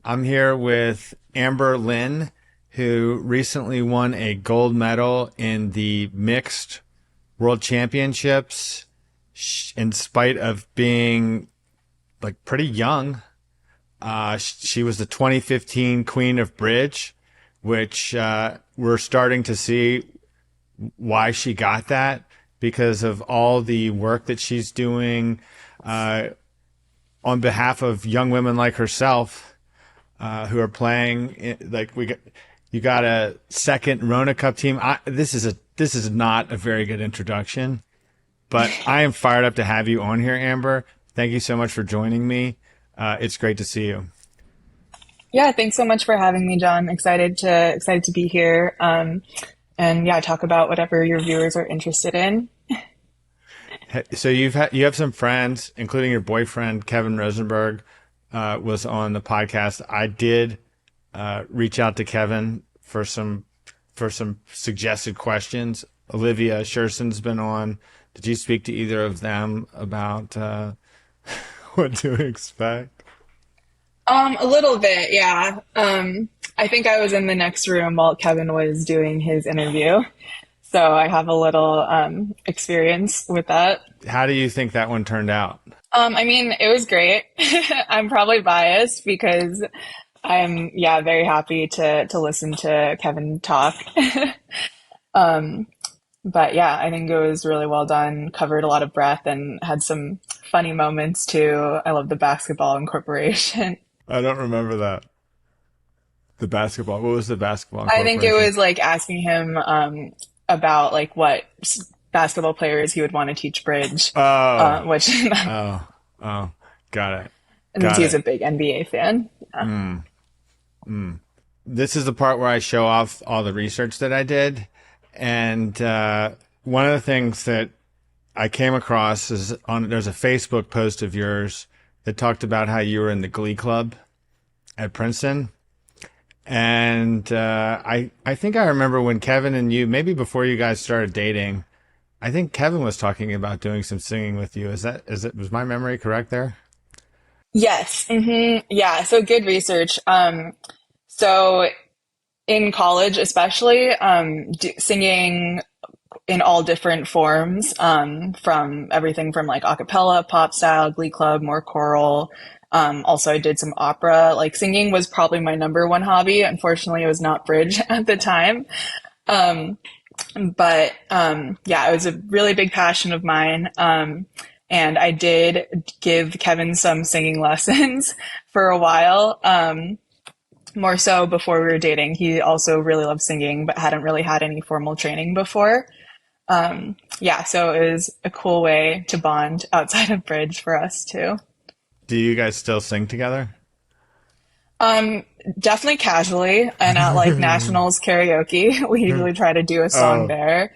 I'm here with Amber Lynn, who recently won a gold medal in the mixed world championships, in spite of being like pretty young. She was the 2015 Queen of Bridge, which we're starting to see why she got that because of all the work that she's doing uh, on behalf of young women like herself who are playing. Like you got a second Rona Cup team. This is not a very good introduction, but I am fired up to have you on here, Amber. Thank you so much for joining me. It's great to see you. Yeah, thanks so much for having me, John. Excited to be here. And yeah, talk about whatever your viewers are interested in. So you have some friends, including your boyfriend Kevin Rosenberg, was on the podcast. I did reach out to Kevin for some suggested questions. Olivia Sherson's been on. Did you speak to either of them about what to expect? A little bit, yeah. I think I was in the next room while Kevin was doing his interview, so I have a little experience with that. How do you think that one turned out? I mean, it was great. I'm probably biased because I'm, yeah, very happy to listen to Kevin talk. But yeah, I think it was really well done, covered a lot of breath and had some funny moments too. I love the basketball incorporation. I don't remember that. The basketball. What was the basketball I think it incorporation? was like asking him about like what basketball players he would want to teach bridge, Oh, which oh, oh. Got it. and Got he's a it. big NBA fan. Yeah. This is the part where I show off all the research that I did. And one of the things that I came across is there's a Facebook post of yours that talked about how you were in the Glee Club at Princeton. And I think I remember when Kevin and you, maybe before you guys started dating, I think Kevin was talking about doing some singing with you. Was my memory correct there? Yes. Yeah. So good research. So in college, especially, singing in all different forms, from everything from like a cappella, pop style, glee club, more choral. Also, I did some opera. Like singing was probably my number one hobby. Unfortunately, it was not bridge at the time. Um, but yeah, it was a really big passion of mine. And I did give Kevin some singing lessons for a while. More so before we were dating. He also really loved singing, but hadn't really had any formal training before. Yeah, so it was a cool way to bond outside of bridge for us too. Do you guys still sing together? Um, Definitely casually and at like nationals karaoke, we usually try to do a song Oh, there.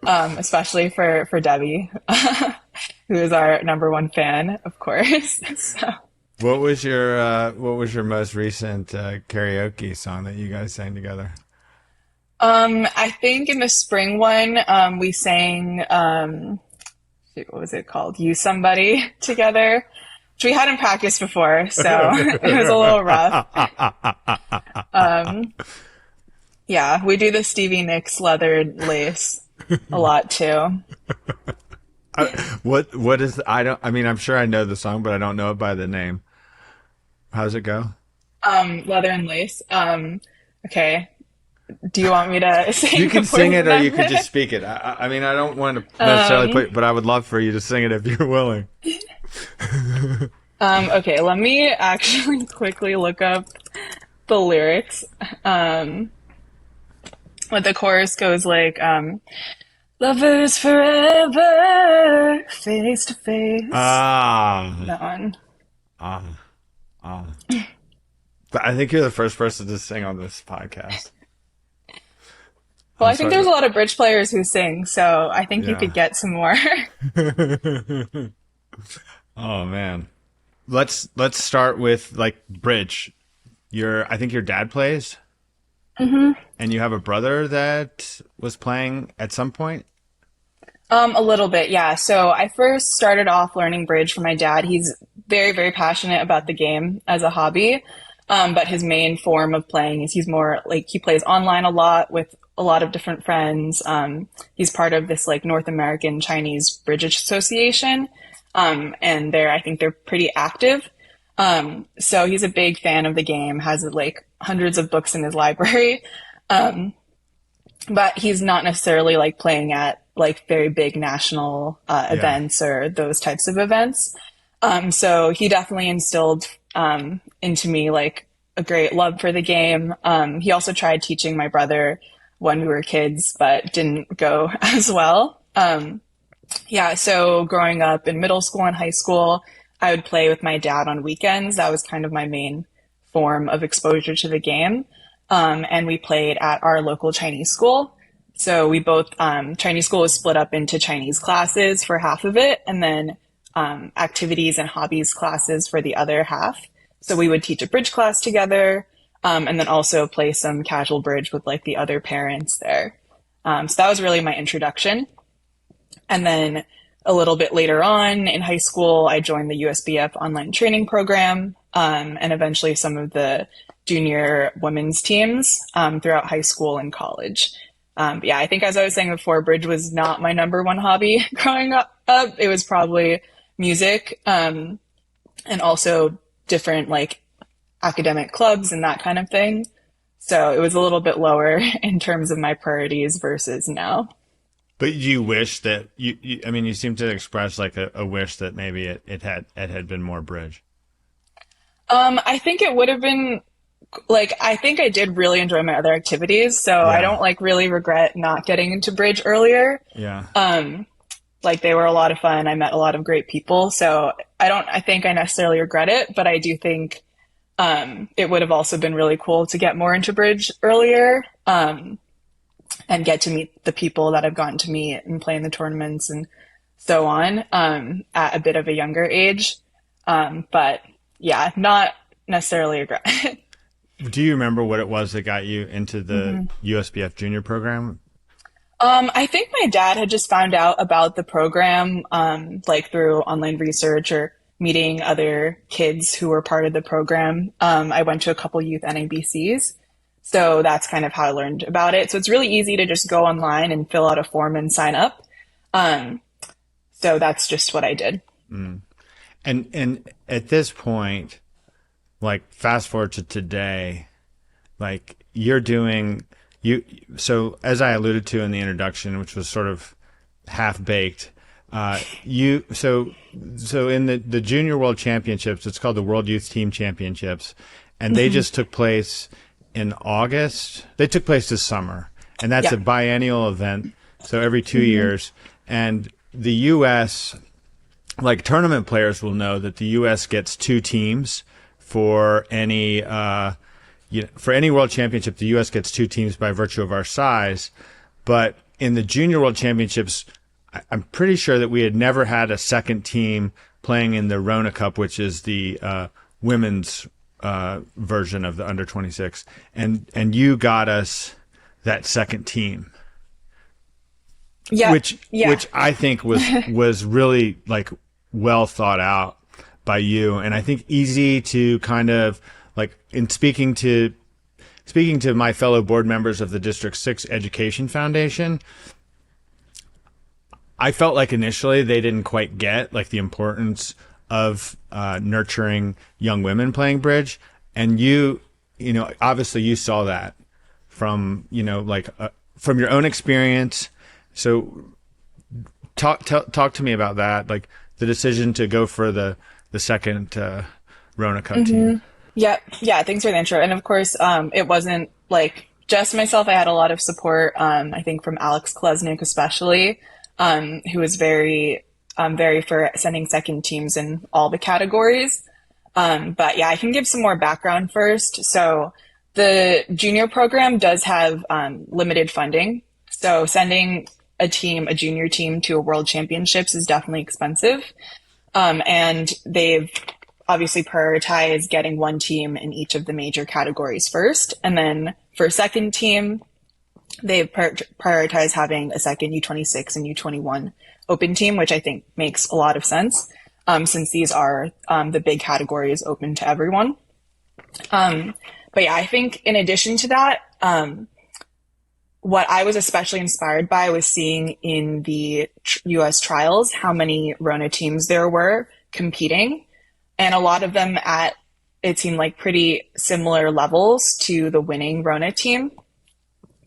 Especially for Debbie, who is our number one fan, of course. So, what was your most recent karaoke song that you guys sang together? I think in the spring one, we sang, shoot, what was it called? You Somebody together, which we hadn't practiced before, so it was a little rough. Um, yeah, we do the Stevie Nicks leathered lace a lot too. What is I don't I mean I'm sure I know the song but I don't know it by the name. How's it go? Leather and lace. Okay. Do you want me to You sing can it for sing you it or then? you could just speak it. I mean I don't want to necessarily put but I would love for you to sing it if you're willing. Okay, let me actually quickly look up the lyrics. Um, but the chorus goes like, lovers forever, face to face. Ah, That one. ah, ah. But I think you're the first person to sing on this podcast. Well, I'm I think sorry. there's a lot of bridge players who sing, so I think you Yeah. could get some more. Oh man. Let's start with like bridge. I think your dad plays and you have a brother that was playing at some point. A little bit, yeah. So I first started off learning bridge from my dad. He's very, very passionate about the game as a hobby. But his main form of playing is he's more like he plays online a lot with a lot of different friends. He's part of this like North American Chinese Bridge Association. And I think they're pretty active. So he's a big fan of the game, has like hundreds of books in his library. But he's not necessarily like playing at like very big national events or those types of events. So he definitely instilled into me like a great love for the game. He also tried teaching my brother when we were kids, but didn't go as well. Yeah, so growing up in middle school and high school, I would play with my dad on weekends. That was kind of my main form of exposure to the game. And we played at our local Chinese school. So we both, Chinese school was split up into Chinese classes for half of it, and then activities and hobbies classes for the other half. So we would teach a bridge class together, and then also play some casual bridge with like the other parents there. So that was really my introduction. And then a little bit later on in high school, I joined the USBF online training program, and eventually some of the junior women's teams throughout high school and college. Yeah, I think as I was saying before, bridge was not my number one hobby growing up. It was probably music, and also different like academic clubs and that kind of thing. So it was a little bit lower in terms of my priorities versus now. But you wish that I mean, you seem to express like a wish that maybe it had been more bridge. I think it would have been like, I think I did really enjoy my other activities. So I don't like really regret not getting into bridge earlier. Yeah. Like they were a lot of fun. I met a lot of great people. So I think I necessarily regret it, but I do think, it would have also been really cool to get more into bridge earlier. And get to meet the people that I've gotten to meet and play in the tournaments and so on, at a bit of a younger age. But yeah, not necessarily a regret. Do you remember what it was that got you into the USBF junior program? I think my dad had just found out about the program, like through online research or meeting other kids who were part of the program. I went to a couple youth NABCs. So that's kind of how I learned about it. So it's really easy to just go online and fill out a form and sign up. So that's just what I did. Mm. And at this point, like fast forward to today, like you're doing so as I alluded to in the introduction, which was sort of half baked, so in the Junior World Championships, it's called the World Youth Team Championships, and they just took place in August. They took place this summer, and that's a biennial event. So every 2 years, and the U.S., like tournament players will know that the U.S. gets two teams for any, for any world championship. The U.S. gets two teams by virtue of our size. But in the Junior World Championships, I'm pretty sure that we had never had a second team playing in the Rona Cup, which is the women's version of the under 26, and you got us that second team, which I think was really like well thought out by you, and I think easy to kind of like in speaking to my fellow board members of the District 6 Education Foundation. I felt like initially they didn't quite get like the importance of nurturing young women playing bridge, and you know, obviously you saw that from, you know, like from your own experience. So talk to me about that, like the decision to go for the second Rona Cup team. Yeah, thanks for the intro. And of course, it wasn't like just myself. I had a lot of support, I think from Alex Kolesnik especially, who was very for sending second teams in all the categories. But yeah, I can give some more background first. So the junior program does have limited funding. So sending a junior team to a world championships is definitely expensive. And they've obviously prioritized getting one team in each of the major categories first. And then for second team, they've prioritized having a second U26 and U21 open team, which I think makes a lot of sense, since these are the big categories open to everyone. But yeah, I think in addition to that, what I was especially inspired by was seeing in the US trials how many Rona teams there were competing, and a lot of them at, it seemed like, pretty similar levels to the winning Rona team.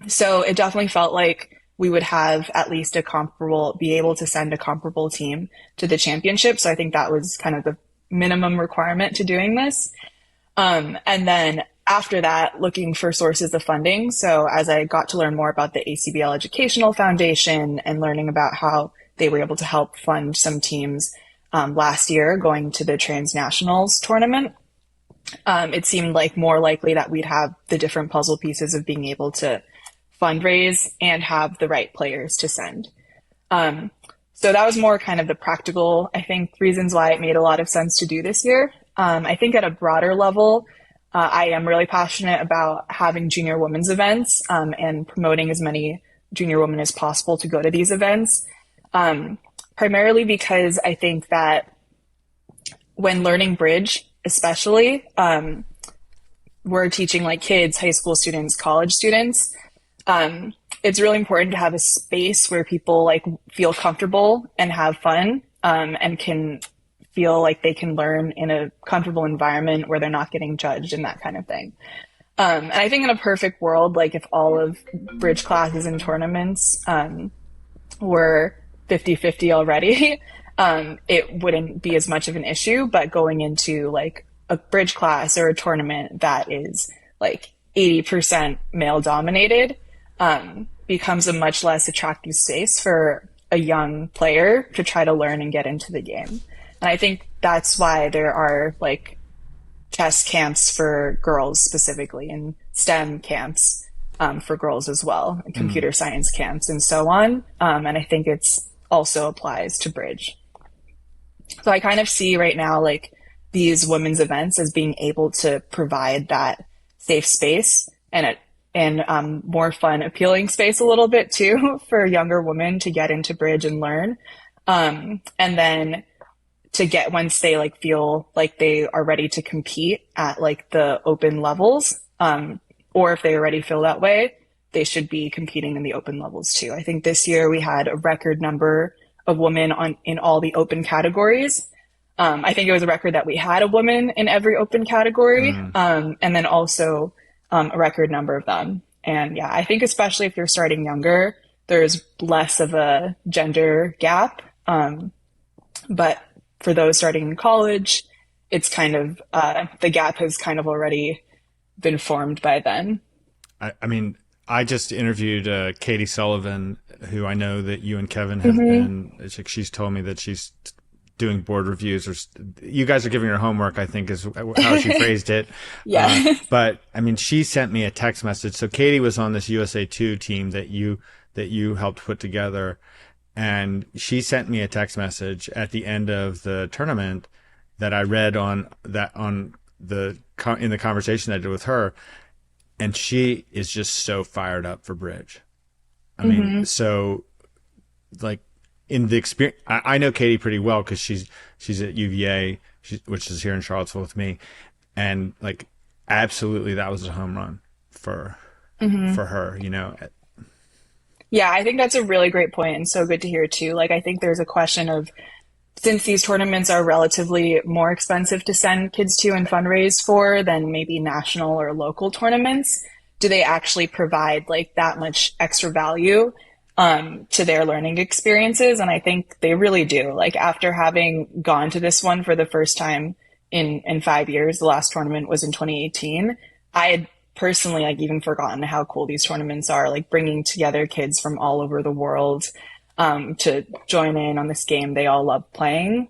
So it definitely felt like we would have at least a comparable, be able to send a comparable team to the championship. So I think that was kind of the minimum requirement to doing this. And then after that, looking for sources of funding. So as I got to learn more about the ACBL Educational Foundation and learning about how they were able to help fund some teams last year going to the transnationals tournament, it seemed like more likely that we'd have the different puzzle pieces of being able to fundraise and have the right players to send. So that was more kind of the practical, I think, reasons why it made a lot of sense to do this year. I think at a broader level, I am really passionate about having junior women's events and promoting as many junior women as possible to go to these events, primarily because I think that when learning bridge, especially, we're teaching like kids, high school students, college students. It's really important to have a space where people like feel comfortable and have fun, and can feel like they can learn in a comfortable environment where they're not getting judged and that kind of thing. And I think in a perfect world, like if all of bridge classes and tournaments were 50-50 already, it wouldn't be as much of an issue. But going into like a bridge class or a tournament that is like 80% male dominated, becomes a much less attractive space for a young player to try to learn and get into the game. And I think that's why there are like chess camps for girls specifically, and STEM camps for girls as well, and computer science camps and so on. And I think it's also applies to bridge. So I kind of see right now like these women's events as being able to provide that safe space and more fun, appealing space a little bit too for younger women to get into bridge and learn. And then to get, once they like feel like they are ready to compete at like the open levels, or if they already feel that way, they should be competing in the open levels too. I think this year we had a record number of women in all the open categories. I think it was a record that we had a woman in every open category, and then also a record number of them. And yeah, I think especially if you're starting younger, there's less of a gender gap. But for those starting in college, it's kind of, the gap has kind of already been formed by then. I mean, I just interviewed Katie Sullivan, who I know that you and Kevin have been. She's told me that she's doing board reviews, or you guys are giving her homework, I think is how she phrased it. Yeah. But I mean, she sent me a text message. So Katie was on this USA2 team that you helped put together. And she sent me a text message at the end of the tournament that I read in the conversation I did with her. And she is just so fired up for bridge. I mean, so like in the experience, I know Katie pretty well because she's at UVA, which is here in Charlottesville with me. And like, absolutely, that was a home run for her, you know. Yeah, I think that's a really great point and so good to hear too. Like, I think there's a question of, since these tournaments are relatively more expensive to send kids to and fundraise for than maybe national or local tournaments, do they actually provide like that much extra value to their learning experiences? And I think they really do. Like after having gone to this one for the first time in 5 years, the last tournament was in 2018. I had personally like even forgotten how cool these tournaments are, like bringing together kids from all over the world to join in on this game they all love playing.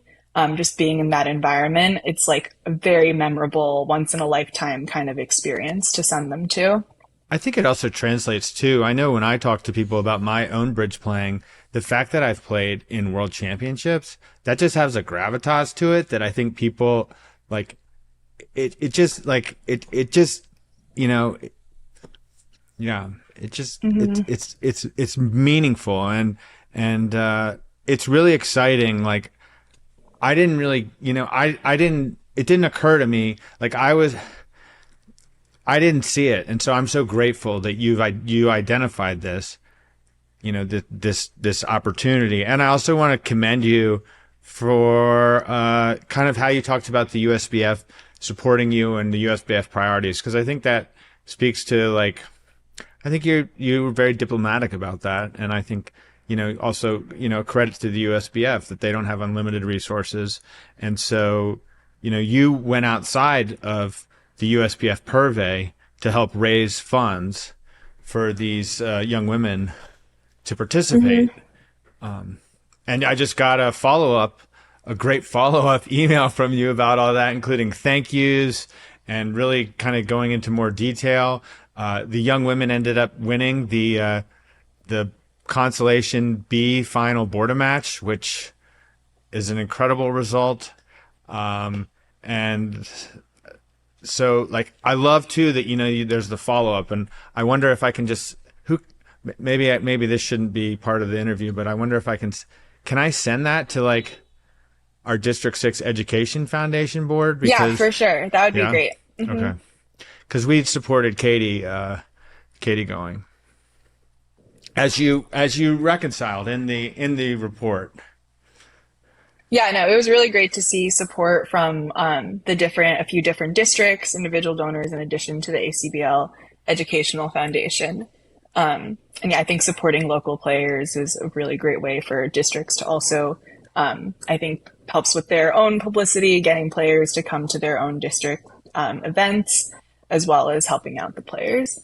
Just being in that environment, it's like a very memorable, once in a lifetime kind of experience to send them to. I think it also translates too. I know when I talk to people about my own bridge playing, the fact that I've played in world championships, that just has a gravitas to it that I think people like it just like it just, you know, yeah, it just, it's meaningful and it's really exciting. Like I didn't really, you know, it didn't occur to me. Like I didn't see it, and so I'm so grateful that you identified this, this opportunity. And I also want to commend you for kind of how you talked about the USBF supporting you and the USBF priorities, because I think that speaks to like, I think you were very diplomatic about that, and I think also credit to the USBF that they don't have unlimited resources, and so you went outside of the USBF purvey to help raise funds for these young women to participate. And I just got a great follow-up email from you about all that, including thank yous and really kind of going into more detail. The young women ended up winning the Consolation B final border match, which is an incredible result. And so like, I love too that, there's the follow-up, and I wonder if I can maybe this shouldn't be part of the interview, but I wonder if can I send that to like our District 6 Education Foundation board? Because, yeah, for sure. That would be yeah? great. Okay. Because we supported Katie going as you reconciled in the report. Yeah, no, it was really great to see support from a few different districts, individual donors, in addition to the ACBL Educational Foundation. And yeah, I think supporting local players is a really great way for districts to also, I think, helps with their own publicity, getting players to come to their own district events, as well as helping out the players.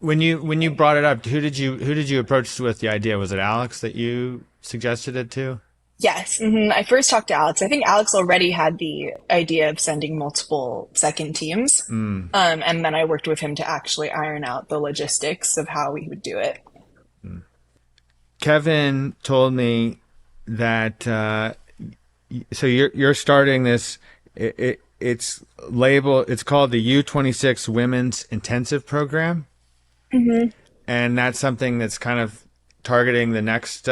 When you brought it up, who did you approach with the idea? Was it Alex that you suggested it to? Yes. I first talked to Alex. I think Alex already had the idea of sending multiple second teams. And then I worked with him to actually iron out the logistics of how we would do it. Kevin told me that so you're starting this. It's called the U26 Women's Intensive Program, and that's something that's kind of targeting the next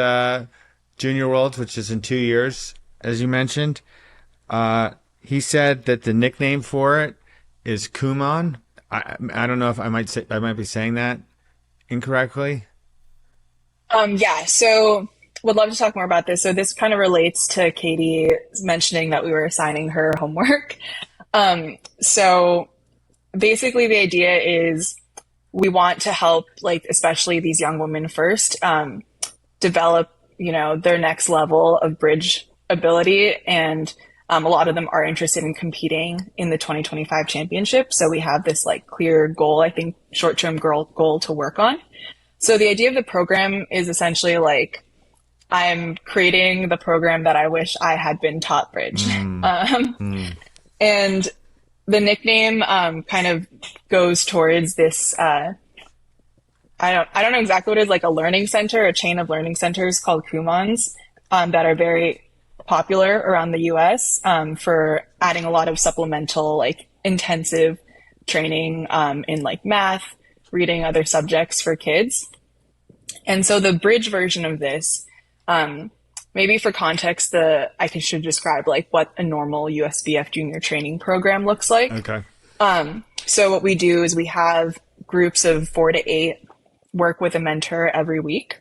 Junior Worlds, which is in 2 years, as you mentioned. He said that the nickname for it is Kumon. I don't know if I might be saying that incorrectly. Yeah, so would love to talk more about this. So this kind of relates to Katie mentioning that we were assigning her homework. So basically the idea is we want to help, like, especially these young women first, develop, their next level of bridge ability. And a lot of them are interested in competing in the 2025 championship. So we have this like clear goal, I think short-term goal to work on. So the idea of the program is essentially like, I'm creating the program that I wish I had been taught bridge. And the nickname kind of goes towards this, I don't know exactly what it is, like a learning center, a chain of learning centers called Kumons that are very popular around the US for adding a lot of supplemental, like intensive training in like math, reading, other subjects for kids. And so the bridge version of this, maybe for context, should describe like what a normal USBF junior training program looks like. Okay. So what we do is we have groups of 4 to 8 work with a mentor every week.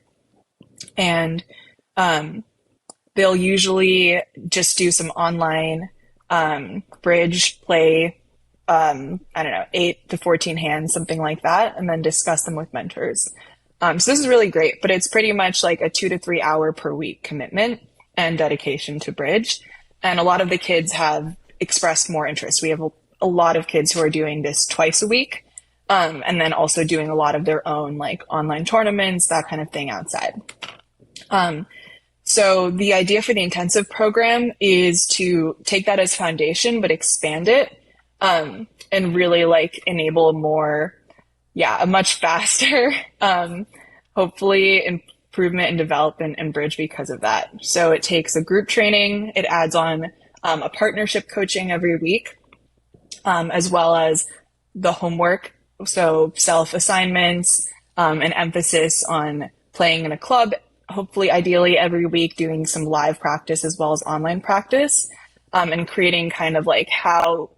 And they'll usually just do some online bridge play, 8 to 14 hands, something like that, and then discuss them with mentors. So this is really great, but it's pretty much like a 2 to 3 hour per week commitment and dedication to bridge. And a lot of the kids have expressed more interest. We have a lot of kids who are doing this twice a week, and then also doing a lot of their own like online tournaments, that kind of thing outside. So the idea for the intensive program is to take that as foundation, but expand it, and really like enable a much faster, hopefully improvement and development in bridge because of that. So it takes a group training, it adds on a partnership coaching every week, as well as the homework. So self-assignments, an emphasis on playing in a club, hopefully ideally every week, doing some live practice as well as online practice, and creating kind of like how,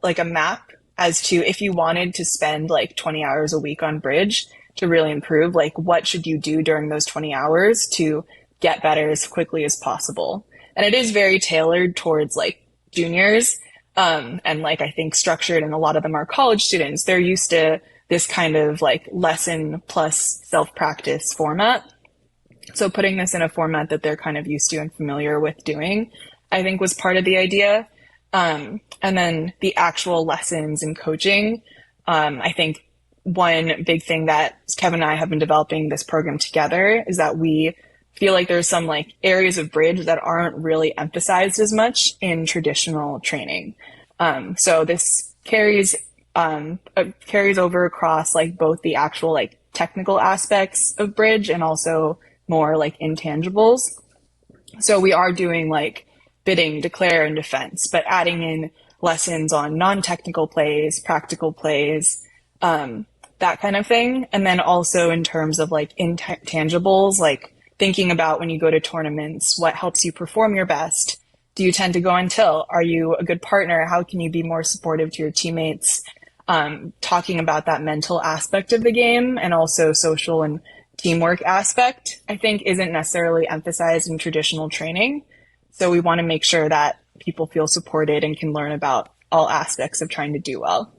like a map as to if you wanted to spend like 20 hours a week on bridge to really improve, like what should you do during those 20 hours to get better as quickly as possible. And it is very tailored towards like juniors. And like I think structured, and a lot of them are college students. They're used to this kind of like lesson plus self-practice format. So putting this in a format that they're kind of used to and familiar with doing, I think was part of the idea. And then the actual lessons and coaching, I think one big thing that Kevin and I have been developing this program together is that we feel like there's some like areas of bridge that aren't really emphasized as much in traditional training. So this carries over across like both the actual like technical aspects of bridge and also more like intangibles. So we are doing like bidding, declare, and defense, but adding in lessons on non-technical plays, practical plays, that kind of thing. And then also in terms of like intangibles, like thinking about when you go to tournaments, what helps you perform your best? Do you tend to go on tilt? Are you a good partner? How can you be more supportive to your teammates? Talking about that mental aspect of the game and also social and teamwork aspect, I think isn't necessarily emphasized in traditional training. So we want to make sure that people feel supported and can learn about all aspects of trying to do well.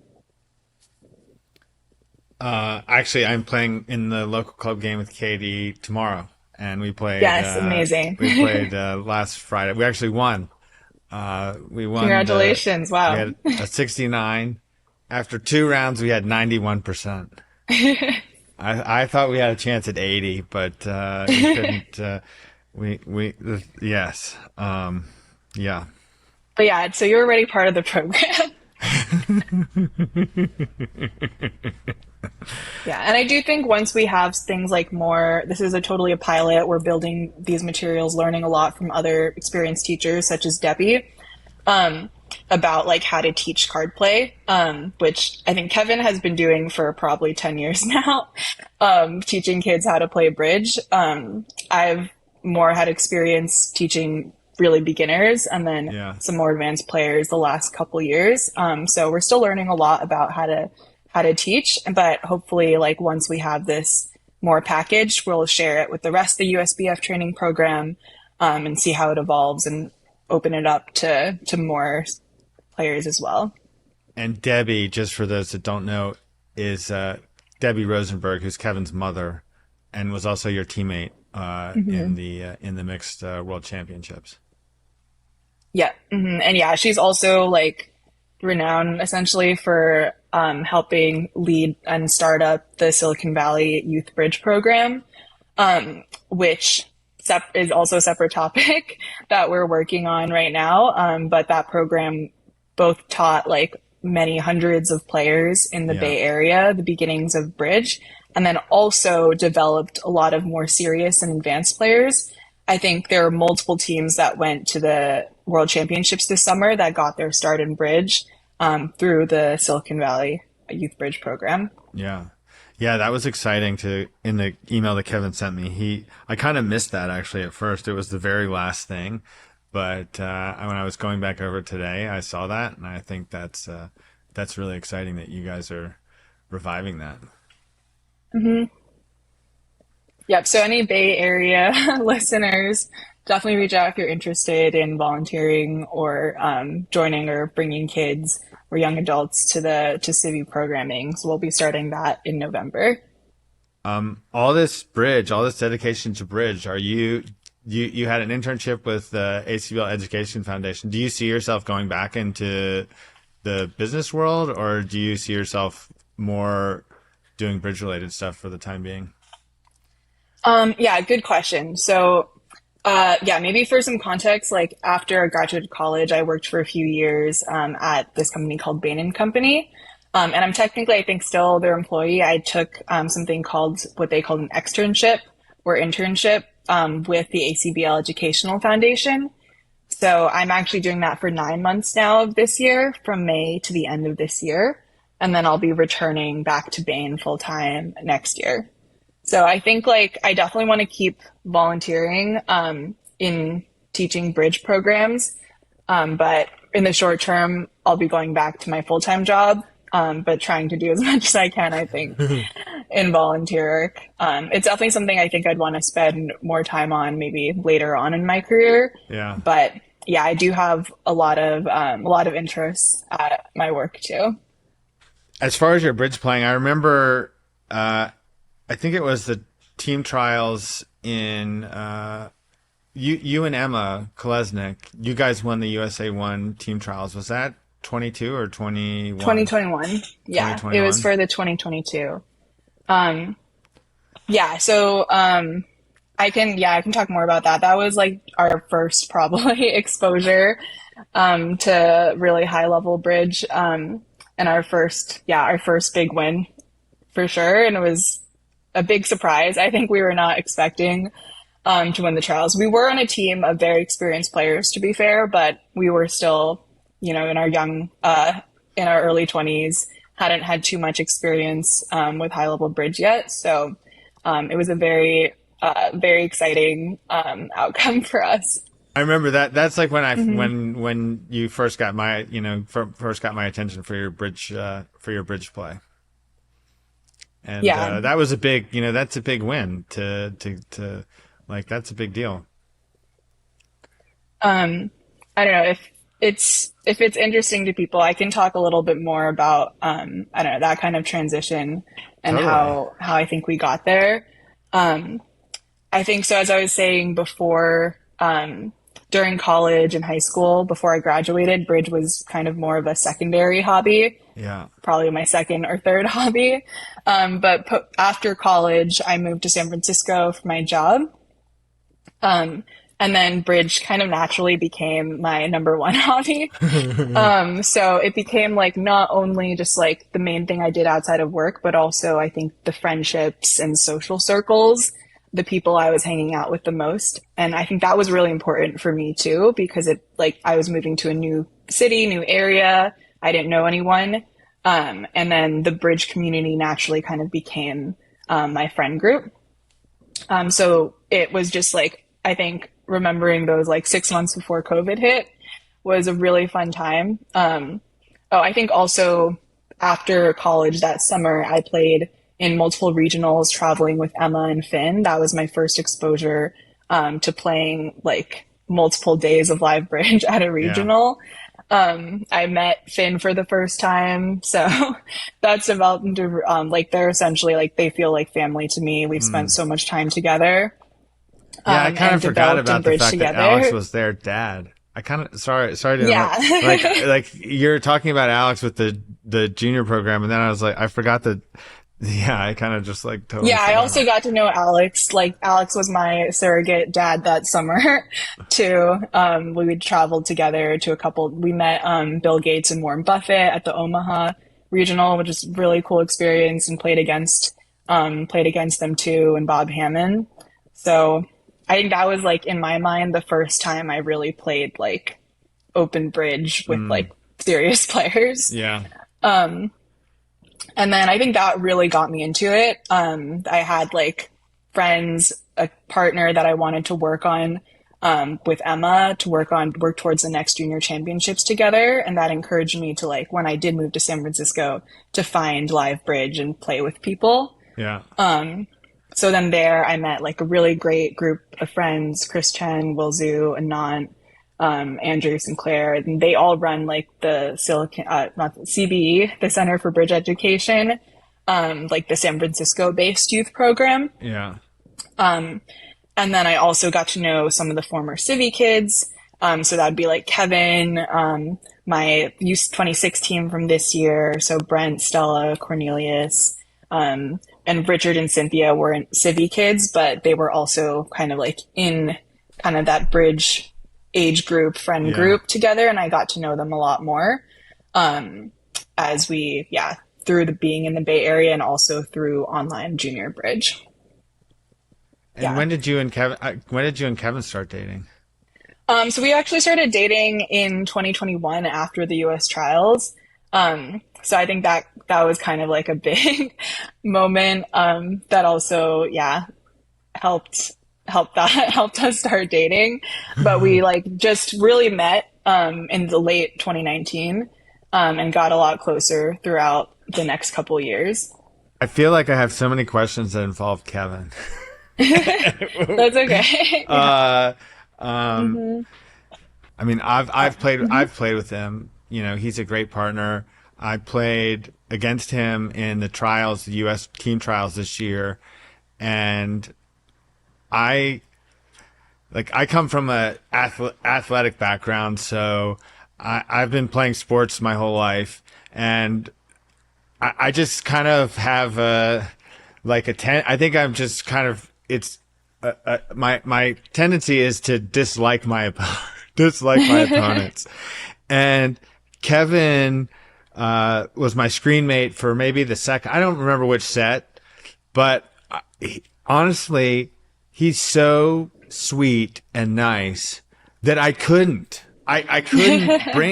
Actually, I'm playing in the local club game with Katie tomorrow, and we played. Yes, amazing. We played last Friday. We actually won. We won. Congratulations! Wow. We had a 69. After 2 rounds, we had 91%. I thought we had a chance at 80, but we couldn't. Yes. Yeah. But yeah, so you're already part of the program. Yeah, and I do think once we have things like more, this is totally a pilot. We're building these materials, learning a lot from other experienced teachers such as Debbie, about like how to teach card play, which I think Kevin has been doing for probably 10 years now, teaching kids how to play bridge. I've more had experience teaching really beginners and then some more advanced players the last couple years. So we're still learning a lot about how to teach, but hopefully like once we have this more packaged, we'll share it with the rest of the USBF training program, and see how it evolves and open it up to more players as well. And Debbie, just for those that don't know, is Debbie Rosenberg, who's Kevin's mother and was also your teammate in the mixed world championships. Yeah. Mm-hmm. And yeah, she's also like renowned essentially for helping lead and start up the Silicon Valley Youth Bridge program, which is also a separate topic that we're working on right now. But that program both taught like many hundreds of players in the Bay Area, the beginnings of bridge, and then also developed a lot of more serious and advanced players. I think there are multiple teams that went to the World Championships this summer that got their start in bridge through the Silicon Valley Youth Bridge program. Yeah. Yeah, that was exciting in the email that Kevin sent me. I kind of missed that actually at first. It was the very last thing. But when I was going back over today, I saw that, and I think that's really exciting that you guys are reviving that. Mm-hmm. Yep. So any Bay Area listeners, definitely reach out if you're interested in volunteering or joining or bringing kids or young adults to Civi programming. So we'll be starting that in November. All this dedication to bridge, you had an internship with the ACBL Education Foundation. Do you see yourself going back into the business world, or do you see yourself more doing bridge related stuff for the time being? Yeah, good question. So, maybe for some context, like after I graduated college, I worked for a few years at this company called Bain & Company. And I'm technically, I think, still their employee. I took something called what they called an externship or internship with the ACBL Educational Foundation. So I'm actually doing that for 9 months now of this year, from May to the end of this year. And then I'll be returning back to Bain full time next year. So I think like I definitely want to keep volunteering in teaching bridge programs. But in the short term, I'll be going back to my full-time job. but trying to do as much as I can, I think, in volunteer work. It's definitely something I think I'd want to spend more time on maybe later on in my career. Yeah. But yeah, I do have a lot of interests at my work too. As far as your bridge playing, I remember, I think it was the team trials in, you and Emma Kolesnik, you guys won the USA One team trials. Was that 22 or 21? 2021. Yeah, it was 2021. for the 2022. Um, yeah, so I can talk more about that. That was like our first probably exposure to really high level bridge, and our first big win for sure. And it was a big surprise. I think we were not expecting to win the trials. We were on a team of very experienced players, to be fair, but we were still, in our in our early 20s, hadn't had too much experience with high level bridge yet. So it was a very exciting outcome for us. I remember that. That's like when Hmm. when you first got my, first got my attention for your bridge play. And Yeah. that was a big, that's a big win to like, that's a big deal. I don't know if it's interesting to people. I can talk a little bit more about I don't know, that kind of transition and Totally. how I think we got there. Um, I think so. As I was saying before, during college and high school, before I graduated, bridge was kind of more of a secondary hobby, Yeah. probably my second or third hobby. After college, I moved to San Francisco for my job. Um, and then bridge kind of naturally became my number one hobby. So it became like not only just like the main thing I did outside of work, but also I think the friendships and social circles, the people I was hanging out with the most. And I think that was really important for me too, because I was moving to a new city, new area. I didn't know anyone. And then the bridge community naturally kind of became, my friend group. So it was just like, I think remembering those like 6 months before COVID hit was a really fun time. I think also after college that summer, I played in multiple regionals traveling with Emma and Finn. That was my first exposure to playing like multiple days of live bridge at a Yeah. regional. I met Finn for the first time. So that's developed into like they're essentially like they feel like family to me. We've spent Mm. so much time together Yeah, I kind and of forgot developed and about the bridged fact that Alex together. was their dad. I kind of sorry to interrupt. Yeah. Like you're talking about Alex with the junior program, and then I was like, I forgot that. Yeah, I kind of just like totally Yeah, I forgot. also got to know Alex. Like Alex was my surrogate dad that summer too. We would travel together to a couple. We met Bill Gates and Warren Buffett at the Omaha Regional, which is a really cool experience, and played against them too, and Bob Hammond. So I think that was like in my mind the first time I really played like open bridge with Mm. like serious players. Yeah. And then I think that really got me into it. I had like friends, a partner that I wanted to work on with Emma to work towards the next junior championships together. And that encouraged me to like, when I did move to San Francisco, to find live bridge and play with people. Yeah. So then there I met like a really great group of friends, Chris Chen, Will Zhu, Anant, Andrew Sinclair, and they all run like the not the CBE, the Center for Bridge Education, like the San Francisco based youth program. Yeah. And then I also got to know some of the former Civi kids. So that'd be like Kevin, my Youth 26 team from this year. So Brent, Stella, Cornelius, and Richard and Cynthia weren't Civi kids, but they were also kind of like in kind of that bridge age group, friend Yeah. group together. And I got to know them a lot more, as through the being in the Bay Area and also through online junior bridge. And Yeah. when did you and Kevin start dating? So we actually started dating in 2021 after the US trials. So I think that was kind of like a big moment, that also, yeah, helped us start dating. But we like just really met, in the late 2019. and got a lot closer throughout the next couple years. I feel like I have so many questions that involve Kevin. That's okay. I mean, I've played with him. You know, he's a great partner. I played against him in the trials, the U.S. team trials this year, and I come from a athletic background, so I've been playing sports my whole life, and I just kind of have I think I'm just kind of my tendency is to dislike my opponents, and Kevin was my screen mate for maybe the second. I don't remember which set, but honestly, he's so sweet and nice that I couldn't bring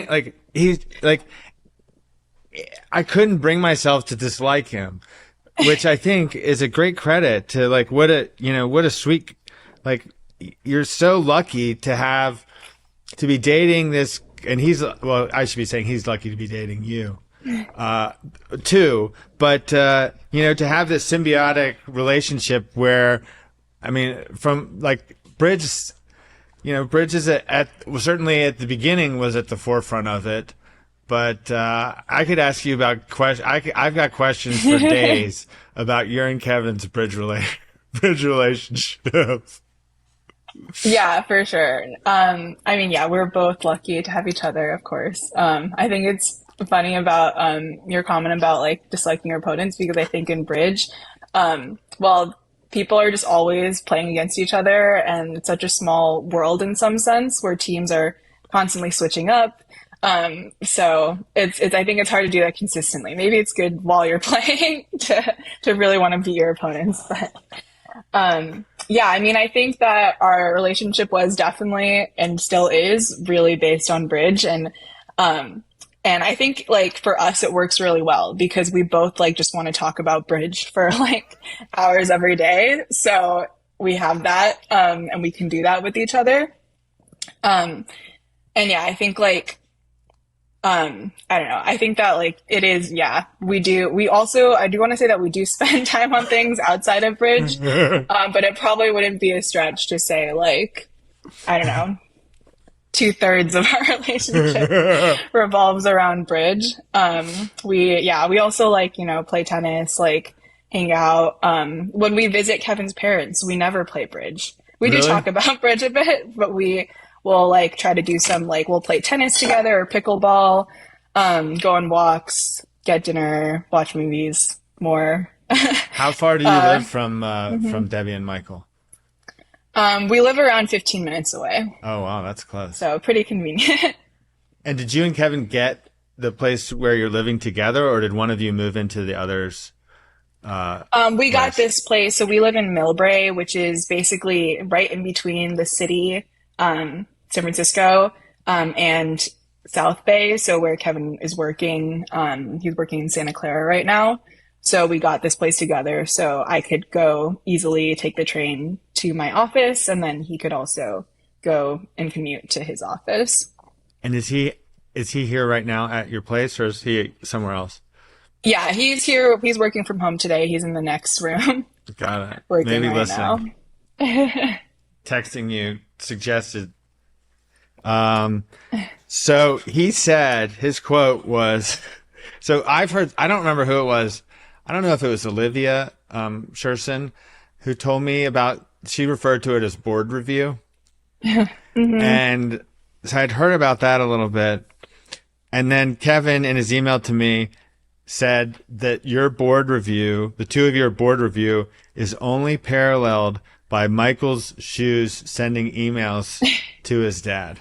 I couldn't bring myself to dislike him, which I think is a great credit to what a sweet, you're so lucky to be dating this, and I should be saying he's lucky to be dating you, too. But, to have this symbiotic relationship where, I mean, from Bridge, Bridge is certainly at the beginning was at the forefront of it. But I could ask you about questions. I've got questions for days about your and Kevin's bridge relationship. Yeah, for sure. I mean, yeah, we're both lucky to have each other, of course. I think it's funny about your comment about disliking your opponents, because I think in bridge, well, people are just always playing against each other, and it's such a small world in some sense where teams are constantly switching up. So I think it's hard to do that consistently. Maybe it's good while you're playing to really want to beat your opponents. But, yeah, I mean, I think that our relationship was definitely and still is really based on bridge. And I think for us, it works really well because we both just want to talk about bridge for hours every day. So we have that, and we can do that with each other. And yeah, I think I don't know. I think that it is, yeah, we do. I do want to say that we do spend time on things outside of bridge. But it probably wouldn't be a stretch to say I don't know, 2/3 of our relationship revolves around bridge. We also play tennis, hang out. When we visit Kevin's parents, we never play bridge. We do Really? talk about bridge a bit, but we'll try to do some we'll play tennis together or pickleball, go on walks, get dinner, watch movies more. How far do you live from Debbie and Michael? We live around 15 minutes away, Oh, wow, that's close. so pretty convenient. And did you and Kevin get the place where you're living together, or did one of you move into the other's? We got Nice. this place, so we live in Millbrae, which is basically right in between the city, San Francisco, and South Bay. So where Kevin is working, he's working in Santa Clara right now. So we got this place together so I could go easily take the train to my office, and then he could also go and commute to his office. And is he here right now at your place, or is he somewhere else? Yeah, he's here. He's working from home today. He's in the next room Got it. working Maybe right listening. now. Texting you suggested. So he said his quote was, so I've heard, I don't remember who it was. I don't know if it was Olivia, Scherson, who told me about, she referred to it as board review. And so I'd heard about that a little bit. And then Kevin in his email to me said that your board review, the two of your board review, is only paralleled by Michael's shoes sending emails to his dad.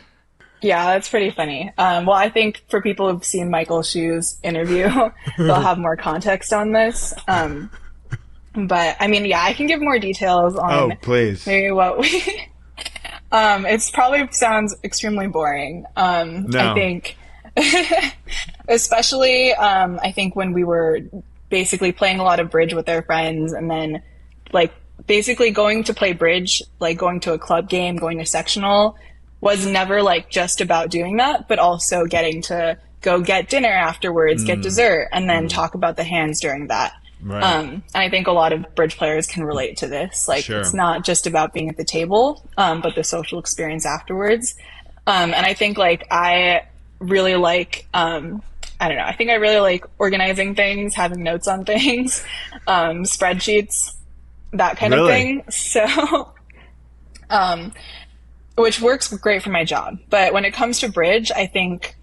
Yeah, that's pretty funny. Well, I think for people who've seen Michael Shu's interview, they'll have more context on this. But I mean, yeah, I can give more details Oh, on please. maybe what we. It's probably sounds extremely boring. No. I think, especially, I think when we were basically playing a lot of bridge with our friends, and then basically going to play bridge, going to a club game, going to sectional, was never just about doing that, but also getting to go get dinner afterwards, get dessert, and then talk about the hands during that. Right. And I think a lot of bridge players can relate to this. Like, Sure. it's not just about being at the table, but the social experience afterwards. And I think like I really like, I don't know, I think I really like organizing things, having notes on things, spreadsheets, that kind of Really? thing. So, which works great for my job. But when it comes to bridge, I think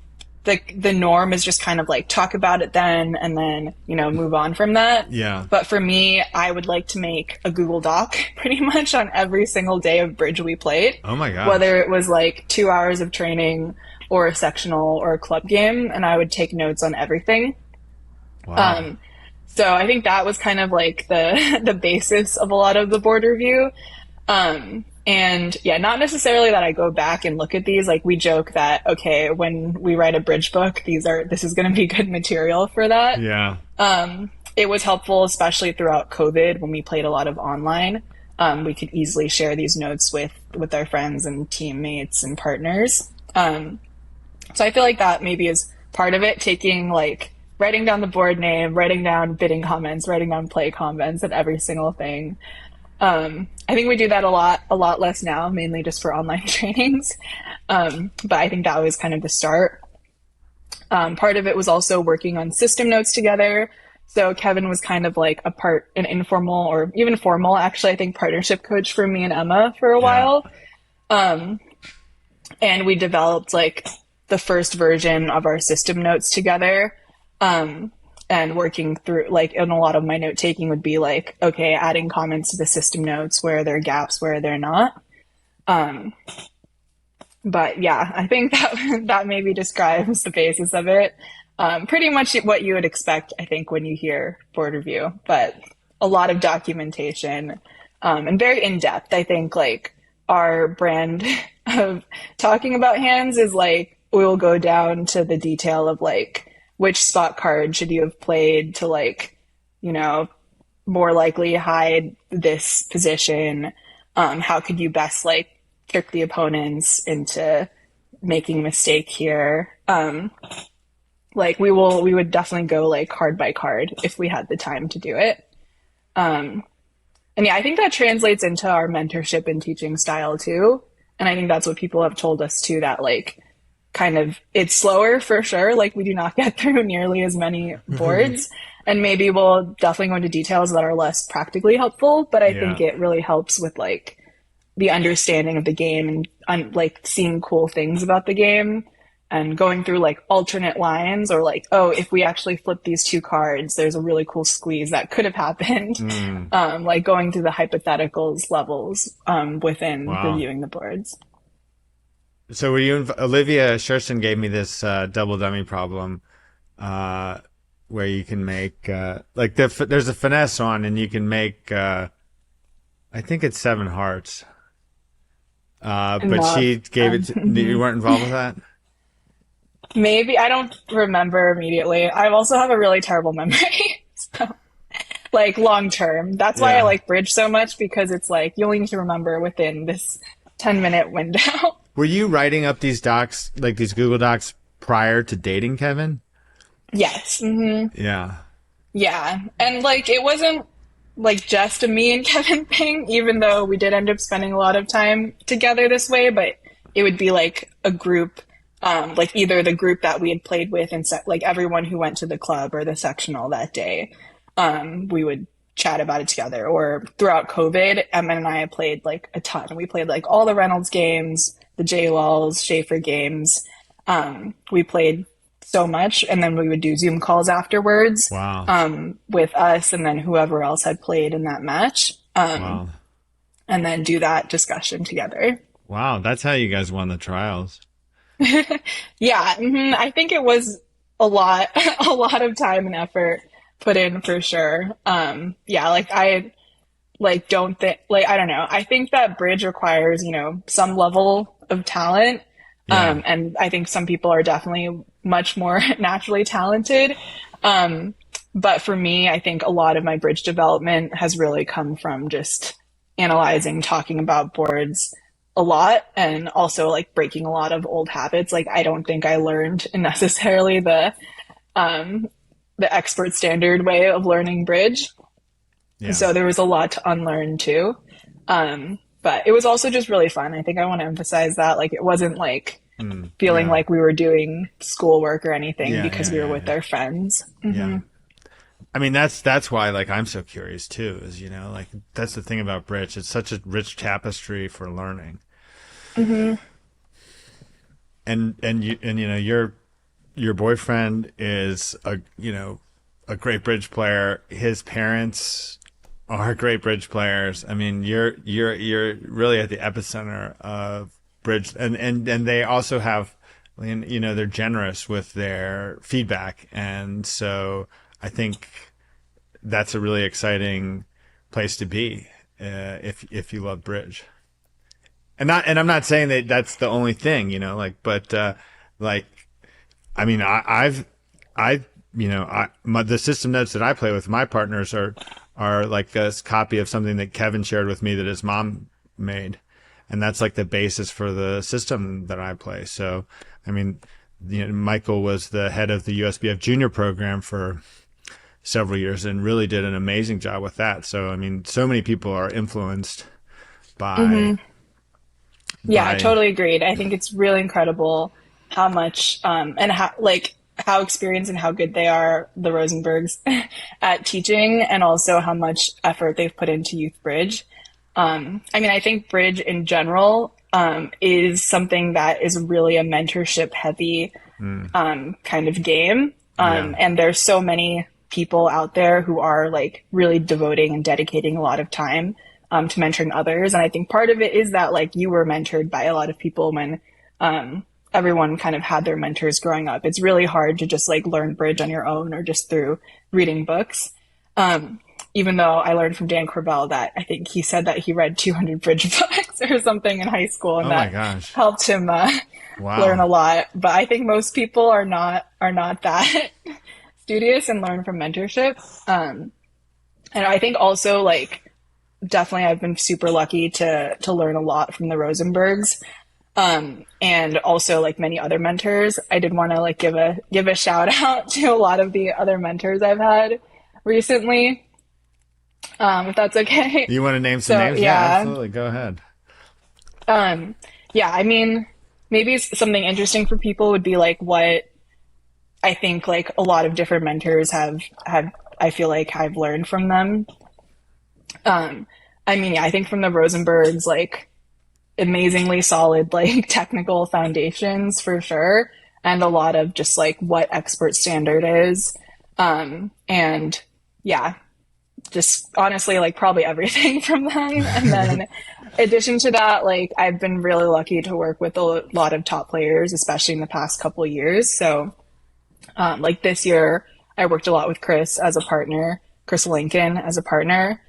the norm is just kind of like talk about it then and then, you know, move on from that. Yeah. But for me, I would like to make a Google Doc pretty much on every single day of bridge we played. Oh my gosh. Whether it was like 2 hours of training or a sectional or a club game, and I would take notes on everything. Wow. So I think that was kind of like the the basis of a lot of the board review. And yeah, not necessarily that I go back and look at these. Like we joke that, okay, when we write a bridge book, this is going to be good material for that. Yeah. It was helpful, especially throughout COVID when we played a lot of online. We could easily share these notes with our friends and teammates and partners. So I feel like that maybe is part of it, taking like writing down the board name, writing down bidding comments, writing down play comments and every single thing. I think we do that a lot less now, mainly just for online trainings. But I think that was kind of the start. Part of it was also working on system notes together. So Kevin was kind of like an informal or even formal, actually, I think partnership coach for me and Emma for a while. And we developed like the first version of our system notes together. And working through, like, in a lot of my note taking would be like, okay, adding comments to the system notes, where are there gaps, where they're not. But yeah, I think that maybe describes the basis of it. Pretty much what you would expect, I think, when you hear board review, but a lot of documentation, and very in depth. I think like our brand of talking about hands is like, we will go down to the detail of like, which spot card should you have played to like, you know, more likely hide this position? How could you best like trick the opponents into making a mistake here? Like we would definitely go like card by card if we had the time to do it. And yeah, I think that translates into our mentorship and teaching style too. And I think that's what people have told us too, that like, kind of it's slower for sure, like we do not get through nearly as many boards, and maybe we'll definitely go into details that are less practically helpful, but I think it really helps with like the understanding of the game and like seeing cool things about the game and going through like alternate lines, or like, oh, if we actually flip these two cards, there's a really cool squeeze that could have happened. Like going through the hypotheticals levels within reviewing the boards. So Olivia Schersten gave me this double dummy problem where you can make like there's a finesse on, and you can make I think it's 7 hearts. But she gave it to, you weren't involved with that? Maybe, I don't remember immediately. I also have a really terrible memory. So, like long term. That's why I like bridge so much, because it's like you only need to remember within this 10-minute window. Were you writing up these docs, like these Google Docs, prior to dating Kevin? Yes. Mm-hmm. Yeah. Yeah. And like it wasn't like just a me and Kevin thing, even though we did end up spending a lot of time together this way, but it would be like a group, like either the group that we had played with and like everyone who went to the club or the sectional that day, we would chat about it together. Or throughout COVID, Emma and I played like a ton. We played like all the Reynolds games, the J-Lulls, Schaefer games. We played so much, and then we would do Zoom calls afterwards. Wow. With us and then whoever else had played in that match. Wow. And then do that discussion together. Wow, that's how you guys won the trials. Yeah, I think it was a lot of time and effort put in for sure. Yeah, like I don't think, like, I don't know. I think that bridge requires, you know, some level of talent. Yeah. And I think some people are definitely much more naturally talented. But for me, I think a lot of my bridge development has really come from just analyzing, talking about boards a lot, and also like breaking a lot of old habits. Like I don't think I learned necessarily um, the expert standard way of learning bridge. Yeah. So there was a lot to unlearn too. But it was also just really fun. I think I want to emphasize that. Like it wasn't like feeling Yeah. like we were doing schoolwork or anything Yeah. because Yeah. we were Yeah. with Yeah. our friends. Yeah. I mean, that's why like I'm so curious too, is, like that's the thing about bridge. It's such a rich tapestry for learning. Hmm. And your boyfriend is a great bridge player. His parents are great bridge players. I mean, you're really at the epicenter of bridge, and they also have, they're generous with their feedback, and so I think that's a really exciting place to be, if you love bridge. And I'm not saying that that's the only thing, but like I mean, the system notes that I play with my partners are like a copy of something that Kevin shared with me that his mom made, and that's like the basis for the system that I play. So, I mean, Michael was the head of the USBF junior program for several years and really did an amazing job with that. So, I mean, so many people are influenced by Hmm. Yeah, I by totally agreed. I think it's really incredible how much and how experienced and how good they are, the Rosenbergs, at teaching, and also how much effort they've put into Youth Bridge. I mean, I think Bridge in general is something that is really a mentorship heavy kind of game. yeah, And there's so many people out there who are like really devoting and dedicating a lot of time to mentoring others. And I think part of it is that like you were mentored by a lot of people when everyone kind of had their mentors growing up. It's really hard to just like learn bridge on your own or just through reading books. Even though I learned from Dan Corbell that I think he said that he read 200 bridge books or something in high school, and oh my that gosh, helped him learn wow, a lot. But I think most people are not that studious and learn from mentorship. And I think also like definitely I've been super lucky to learn a lot from the Rosenbergs. And also like many other mentors. I did want to like give a shout out to a lot of the other mentors I've had recently, if that's okay. you want to name some So names? Yeah, yeah, absolutely, go ahead. yeah. I mean, maybe something interesting for people would be like what I think like a lot of different mentors have. I feel like I've learned from them. Um, I mean, yeah, I think from the Rosenbergs, like amazingly solid like technical foundations for sure, and a lot of just like what expert standard is. And yeah, just honestly like probably everything from them. And then in addition to that, like I've been really lucky to work with a lot of top players, especially in the past couple of years. So like this year I worked a lot with Chris Lincoln as a partner.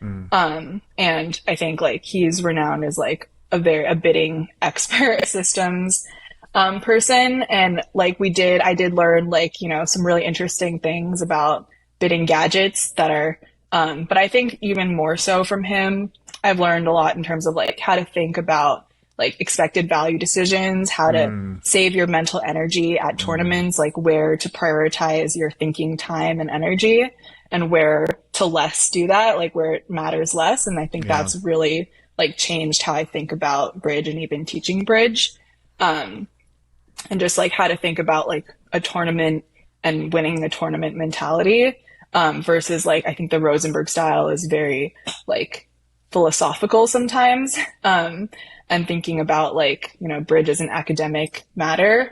And I think like he's renowned as like a bidding expert systems person. And like I did learn like, some really interesting things about bidding gadgets that are, but I think even more so from him, I've learned a lot in terms of like how to think about like expected value decisions, how to save your mental energy at tournaments, like where to prioritize your thinking time and energy, and where to less do that, like where it matters less. And I think Yeah, that's really like changed how I think about bridge and even teaching bridge. And just like how to think about like a tournament and winning the tournament mentality, versus like I think the Rosenberg style is very like philosophical sometimes, and thinking about like bridge as an academic matter,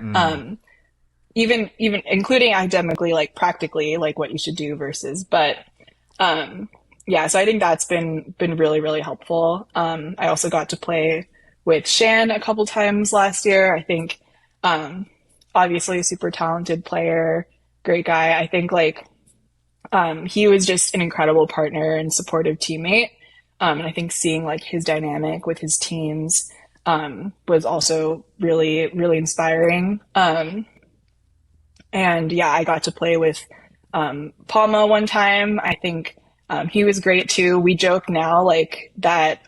even including academically, like practically like what you should do versus. But yeah, so I think that's been really really helpful. I also got to play with Shan a couple times last year. I think obviously a super talented player, great guy. I think like he was just an incredible partner and supportive teammate. And I think seeing like his dynamic with his teams was also really, really inspiring. And yeah, I got to play with Palma one time. I think He was great too. We joke now like that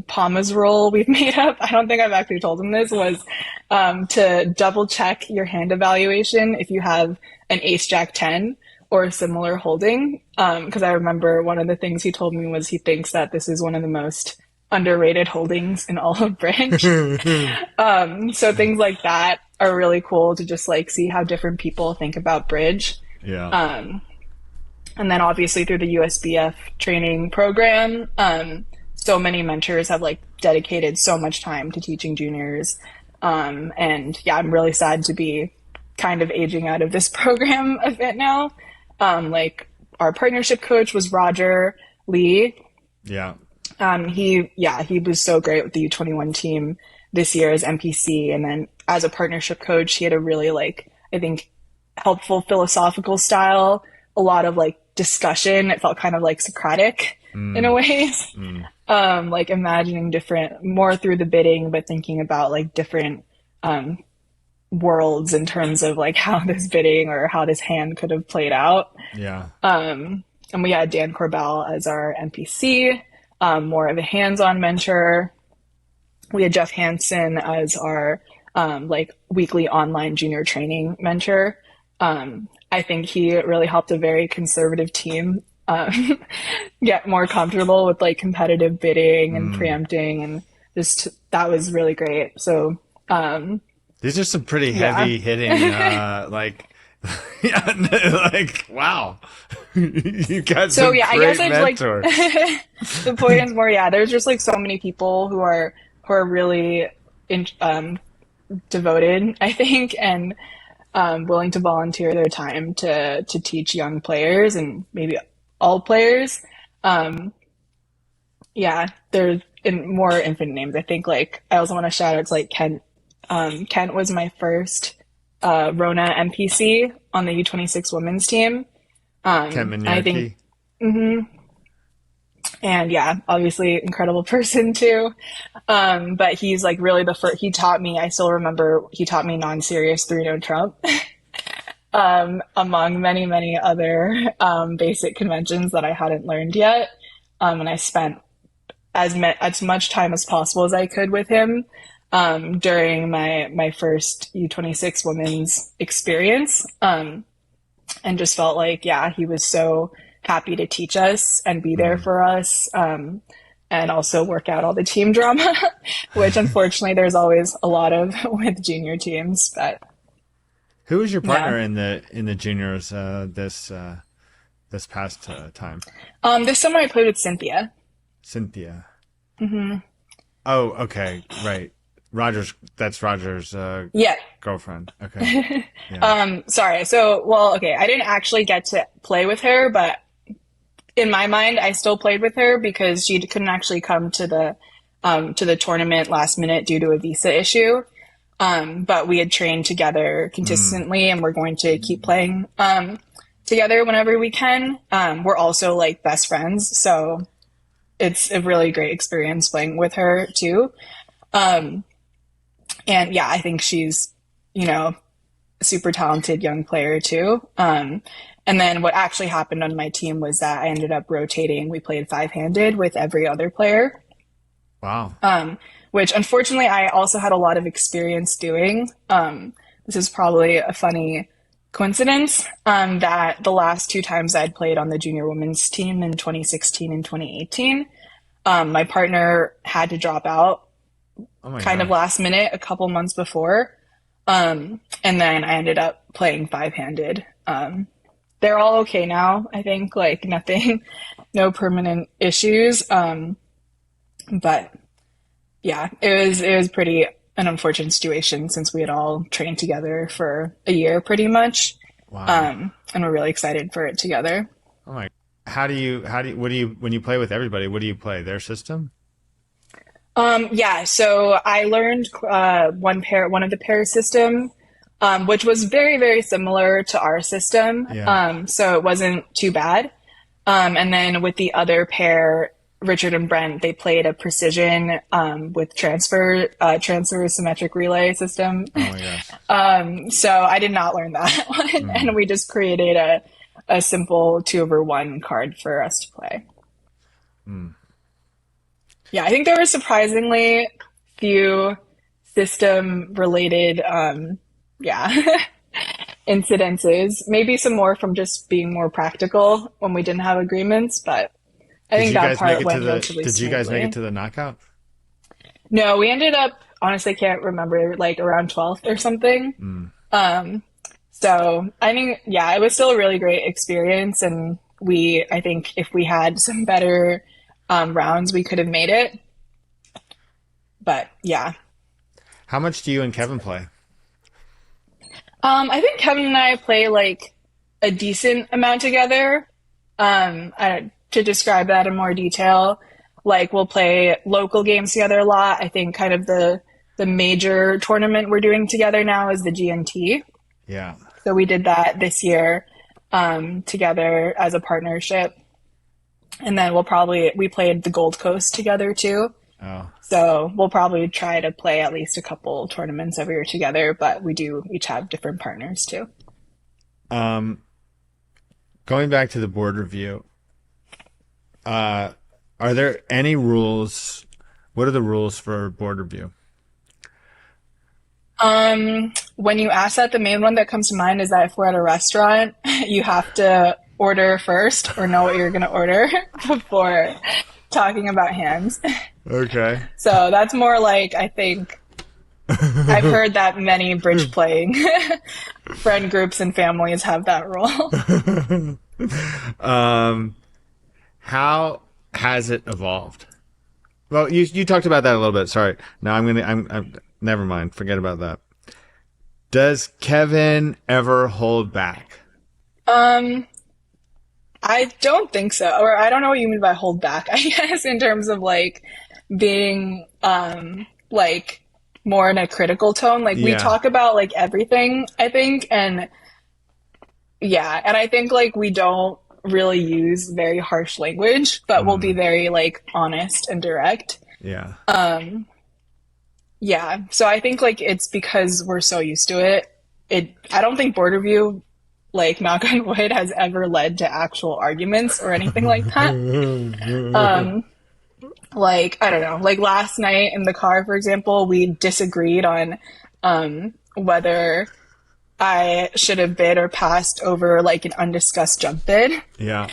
Palma's rule we've made up. I don't think I've actually told him this was to double check your hand evaluation if you have an ace jack 10 or a similar holding. Because I remember one of the things he told me was he thinks that this is one of the most underrated holdings in all of bridge. So things like that are really cool to just like see how different people think about bridge. Yeah. And then obviously through the USBF training program, so many mentors have like dedicated so much time to teaching juniors. And yeah, I'm really sad to be kind of aging out of this program a bit now. Like our partnership coach was Roger Lee. Yeah. He was so great with the U21 team this year as MPC. And then as a partnership coach, he had a really like, I think, helpful philosophical style, a lot of like discussion. It felt kind of like Socratic in a ways. Like imagining different, more through the bidding, but thinking about like different worlds in terms of like how this bidding or how this hand could have played out. Yeah. And we had Dan Corbell as our NPC, more of a hands-on mentor. We had Jeff Hansen as our like weekly online junior training mentor. I think he really helped a very conservative team get more comfortable with like competitive bidding and preempting, and just that was really great. So these are some pretty heavy hitting like yeah, like wow. You got some I great guess it's mentors. like the point is more there's just like so many people who are really devoted, I think, and willing to volunteer their time to teach young players and maybe all players. There's more infinite names. I think like I also want to shout out to like Kent. Kent was my first Rona NPC on the U26 women's team. Kent I think, and obviously incredible person too. But he's like really the first. He taught me. I still remember he taught me non-serious 3-no trump. Among many, many other basic conventions that I hadn't learned yet. And I spent as much time as possible as I could with him during my first U26 women's experience. And just felt like, he was so happy to teach us and be there for us. And also work out all the team drama, which unfortunately there's always a lot of with junior teams, but. Who was your partner in the juniors this past time? This summer I played with Cynthia. Cynthia. Mm-hmm. Oh, okay, right. That's Roger's girlfriend. Okay. Yeah. Sorry. So, I didn't actually get to play with her, but in my mind, I still played with her because she couldn't actually come to the tournament last minute due to a visa issue. But we had trained together consistently and we're going to keep playing, together whenever we can. We're also like best friends. So it's a really great experience playing with her too. And I think she's, a super talented young player too. And then what actually happened on my team was that I ended up rotating. We played 5-handed with every other player. Wow. Which unfortunately I also had a lot of experience doing. This is probably a funny coincidence, that the last 2 times I'd played on the junior women's team in 2016 and 2018, my partner had to drop out of last minute a couple months before. And then I ended up playing 5-handed. They're all okay now, I think, like nothing, no permanent issues. But it was pretty an unfortunate situation since we had all trained together for a year pretty much. Wow. And we're really excited for it together. Oh my, when you play with everybody, what do you play? Their system? So I learned, one of the pair system, which was very, very similar to our system. Yeah. So it wasn't too bad. And then with the other pair, Richard and Brent, they played a precision, with transfer symmetric relay system. Oh my gosh. So I did not learn that one. And we just created a simple 2-over-1 card for us to play. Yeah, I think there were surprisingly few system related, yeah, incidences. Maybe some more from just being more practical when we didn't have agreements, but I Did think you that guys make part it to went the relatively Did you guys make it smoothly. to the knockout? No, we ended up, honestly, can't remember, like around 12th or something. Um, so I think, yeah, it was still a really great experience. And I think if we had some better rounds, we could have made it. But yeah, How much do you and Kevin play? I think Kevin and I play like a decent amount together. To describe that in more detail, like we'll play local games together a lot. I think kind of the major tournament we're doing together now is the GNT. Yeah. So we did that this year together as a partnership. And then we played the Gold Coast together too. Oh. So we'll probably try to play at least a couple tournaments every year together, but we do each have different partners too. Um, Going back to the board review, are there any rules? What are the rules for board review? When you ask that, the main one that comes to mind is that if we're at a restaurant, you have to order first or know what you're going to order before talking about hands. Okay. So that's more like, I think, I've heard that many bridge playing friend groups and families have that rule. How has it evolved? Well, you talked about that a little bit. Sorry. No, I'm never mind. Forget about that. Does Kevin ever hold back? I don't think so. Or I don't know what you mean by hold back, I guess, in terms of like being like more in a critical tone. Like we Yeah. talk about like everything, I think, and yeah, and I think like we don't really use very harsh language, but we'll be very like honest and direct. Yeah. Yeah, so I think like it's because we're so used to it. I don't think board review, like knock on wood, has ever led to actual arguments or anything like that. Like I don't know, like last night in the car, for example, we disagreed on whether I should have bid or passed over like an undiscussed jump bid. Yeah.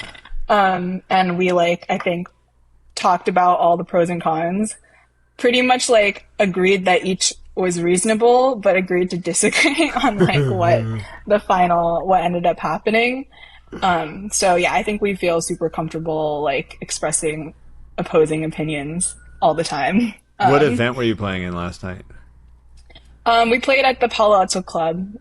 And we like I think talked about all the pros and cons. Pretty much like agreed that each was reasonable, but agreed to disagree on like what ended up happening. So yeah, I think we feel super comfortable like expressing opposing opinions all the time. What event were you playing in last night? We played at the Palo Alto Club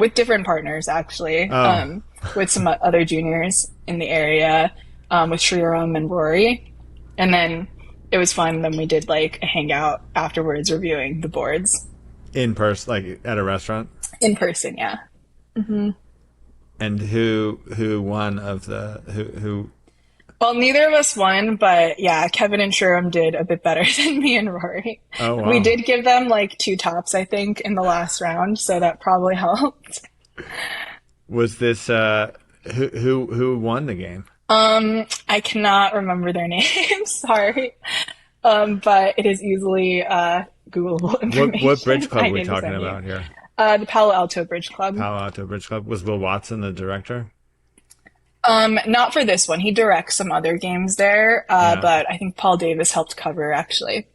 with different partners actually, Oh. with some other juniors in the area, with Shriram and Rory, and then it was fun. Then we did like a hangout afterwards, reviewing the boards In person, like at a restaurant? in person. Yeah. And who won who? Well, neither of us won, but yeah, Kevin and Shriram did a bit better than me and Rory. Oh, wow. We did give them like 2 tops, I think, in the last round, so that probably helped. Was this who won the game? I cannot remember their names, sorry. But it is easily Googleable information. What bridge club I are we can talking send you. about here? The Palo Alto Bridge Club. Palo Alto Bridge Club. Was Will Watson the director? Not for this one. He directs some other games there, Yeah. but I think Paul Davis helped cover actually.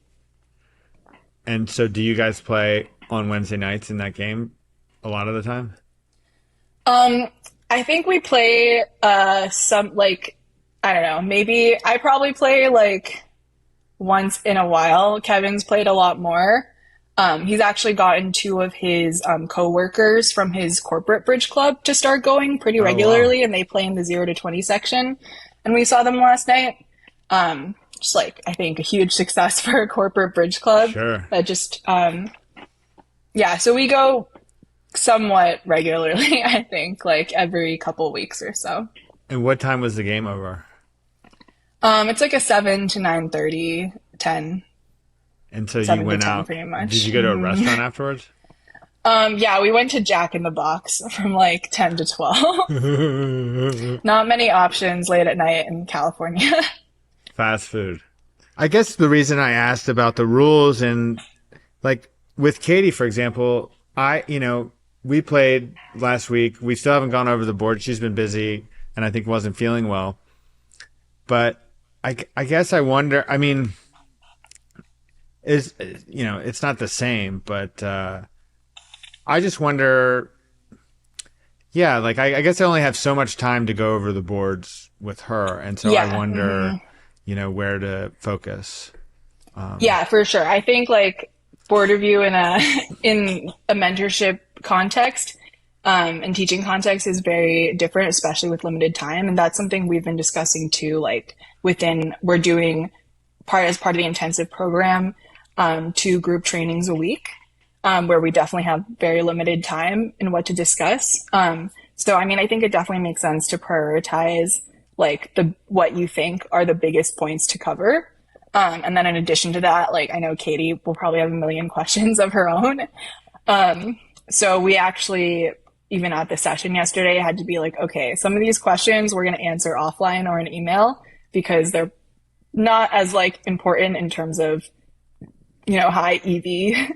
And so, do you guys play on Wednesday nights in that game a lot of the time? I think we play some like I don't know, maybe I probably play like once in a while. Kevin's played a lot more. He's actually gotten 2 of his co-workers from his corporate bridge club to start going pretty wow. regularly, and they play in the 0 to 20 section. And we saw them last night. Just like I think a huge success for a corporate bridge club. Sure. That just yeah, so we go somewhat regularly, I think, like every couple weeks or so. And what time was the game over? It's like a 7 to 9:30, 10. And so you 7 to went 10 out. pretty much. Did you go to a restaurant afterwards? Yeah, we went to Jack in the Box from like 10 to 12. Not many options late at night in California. Fast food. I guess the reason I asked about the rules and like with Katie, for example, we played last week. We still haven't gone over the board. She's been busy and I think wasn't feeling well. But I guess I wonder, I mean, it's not the same, but I just wonder, yeah, like I guess I only have so much time to go over the boards with her. And so I Yeah. wonder, where to focus. Yeah, for sure. I think like board review in a in a mentorship context and teaching context is very different, especially with limited time. And that's something we've been discussing too. Like we're doing as part of the intensive program, 2 group trainings a week, where we definitely have very limited time in what to discuss. So I mean, I think it definitely makes sense to prioritize like what you think are the biggest points to cover. And then in addition to that, like I know Katie will probably have a million questions of her own. So we actually, even at the session yesterday, had to be like, okay, some of these questions we're going to answer offline or in email because they're not as like important in terms of, high EV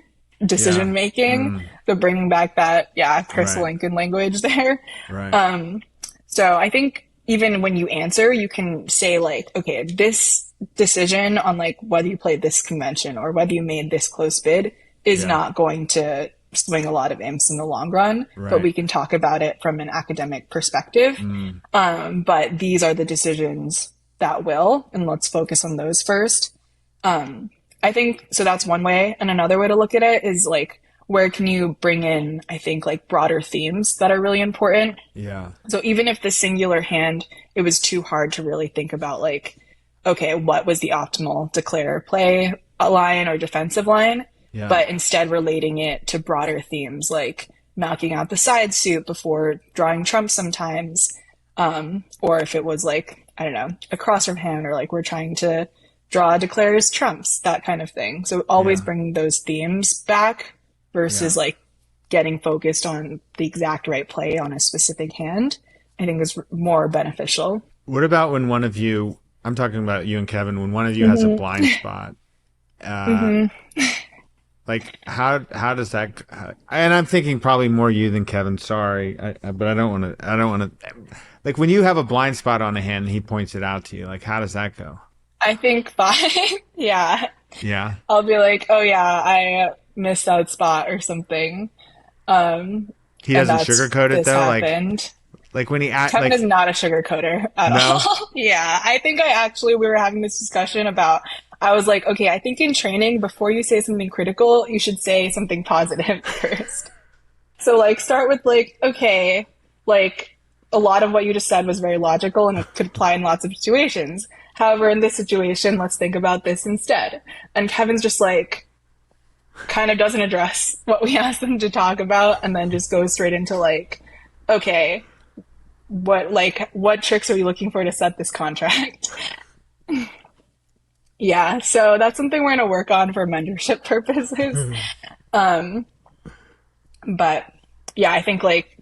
decision making. So bringing back that, Chris Right. Lincoln language there. Right. So I think even when you answer, you can say like, okay, this decision on like whether you played this convention or whether you made this close bid is Yeah. not going to swing a lot of imps in the long run, but Right. we can talk about it from an academic perspective. But these are the decisions that will, and let's focus on those first. I think so that's one way. And another way to look at it is like, where can you bring in, I think, like broader themes that are really important? Yeah. So even if the singular hand, it was too hard to really think about like, okay, what was the optimal declare play line or defensive line? Yeah. But instead relating it to broader themes like knocking out the side suit before drawing trumps sometimes. Or if it was like, I don't know, a crosser hand or like we're trying to draw declares trumps, that kind of thing. So always Yeah. bringing those themes back versus Yeah. like getting focused on the exact right play on a specific hand, I think is more beneficial. What about when one of you, I'm talking about you and Kevin, when one of you has a blind spot? Like how does that? And I'm thinking probably more you than Kevin. Sorry, but I don't want to. I don't want to. Like when you have a blind spot on a hand and he points it out to you, like how does that go? I think fine. Yeah. Yeah. I'll be like, oh yeah, I missed that spot or something. He And doesn't that's sugarcoat it this though. happened. Like when he act Kevin like is not a sugarcoater at no. all. Yeah, I think we were having this discussion about, I was like, okay, I think in training, before you say something critical, you should say something positive first. So like start with like, okay, like a lot of what you just said was very logical and it could apply in lots of situations. However, in this situation, let's think about this instead. And Kevin's just like, kind of doesn't address what we asked them to talk about and then just goes straight into like, okay, what tricks are you looking for to set this contract? Yeah, so that's something we're going to work on for mentorship purposes. But yeah, I think like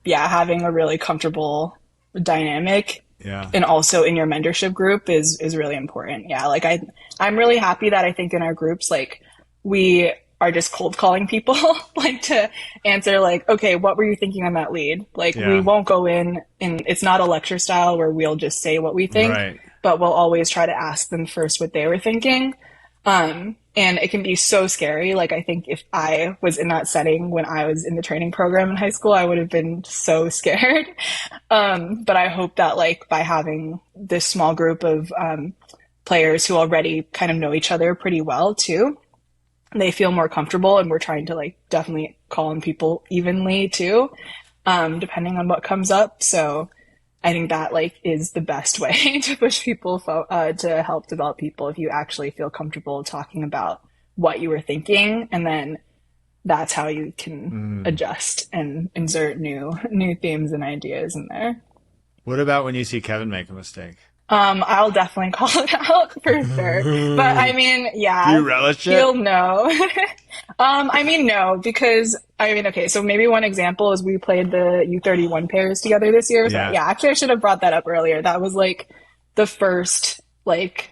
having a really comfortable dynamic Yeah. and also in your mentorship group is really important. Yeah, like I'm really happy that I think in our groups, like we are just cold calling people like to answer like, okay, what were you thinking on that lead? Like Yeah. we won't go in and it's not a lecture style where we'll just say what we think, Right. but we'll always try to ask them first what they were thinking. And it can be so scary. Like I think if I was in that setting when I was in the training program in high school, I would have been so scared. But I hope that like by having this small group of players who already kind of know each other pretty well too, they feel more comfortable, and we're trying to like definitely call on people evenly too, depending on what comes up. So I think that like is the best way to push people to help develop people, if you actually feel comfortable talking about what you were thinking, and then that's how you can adjust and insert new themes and ideas in there. What about when you see Kevin make a mistake? I'll definitely call it out for sure. But I mean, Do you yeah, relish it? he'll know. I mean, no, because I mean, okay, so maybe one example is we played the U31 pairs together this year. So Yeah. yeah, actually I should have brought that up earlier. That was like the first like,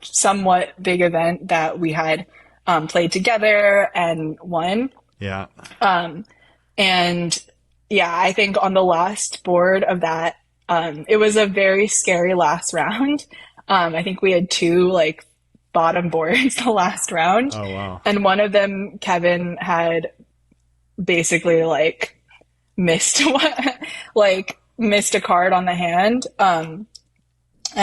somewhat big event that we had played together and won. Yeah. And yeah, I think on the last board of that, it was a very scary last round. I think we had two like bottom boards the last round, Oh, wow. and one of them, Kevin had basically like missed like missed a card on the hand, and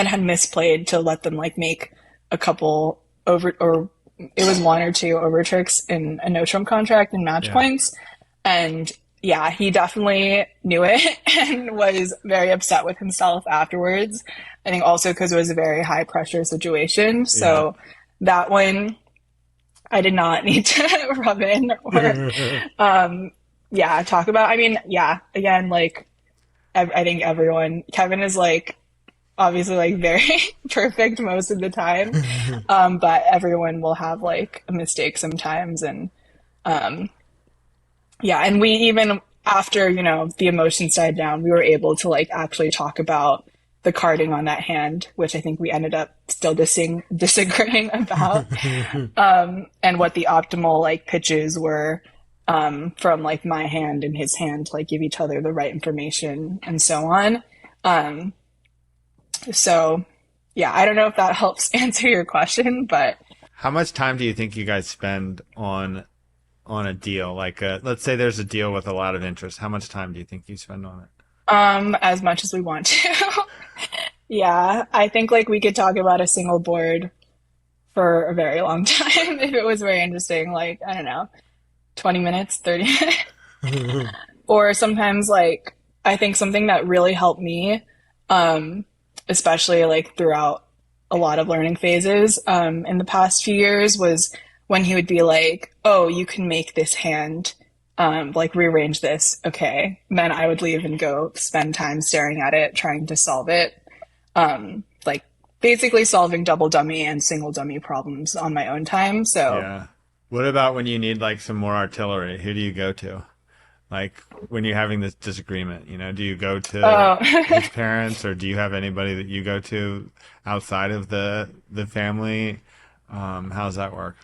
had misplayed to let them like make a couple over, or it was one or two over tricks in a no trump contract and match Yeah. points. And yeah, he definitely knew it and was very upset with himself afterwards. I think also because it was a very high pressure situation. Yeah. So that one I did not need to rub in or, yeah, talk about. I mean, yeah, again, like, I think everyone, Kevin is like, obviously like very perfect most of the time. But everyone will have like a mistake sometimes. And, yeah, and we even after, the emotions died down, we were able to like actually talk about the carding on that hand, which I think we ended up still disagreeing about, and what the optimal like pitches were, from like my hand and his hand to like give each other the right information and so on. Um, so yeah, I don't know if that helps answer your question, but How much time do you think you guys spend on a deal? Like, let's say there's a deal with a lot of interest. How much time do you think you spend on it? as much as we want to. Yeah, I think like we could talk about a single board for a very long time if it was very interesting. Like, I don't know, 20 minutes, 30 minutes. Or sometimes like I think something that really helped me, especially like throughout a lot of learning phases, in the past few years was when he would be like, "Oh, you can make this hand, like rearrange this." Okay. And then I would leave and go spend time staring at it, trying to solve it. Like basically solving double dummy and single dummy problems on my own time. So, Yeah. What about when you need like some more artillery? Who do you go to? Like when you're having this disagreement, do you go to oh, his parents or do you have anybody that you go to outside of the family? How does that work?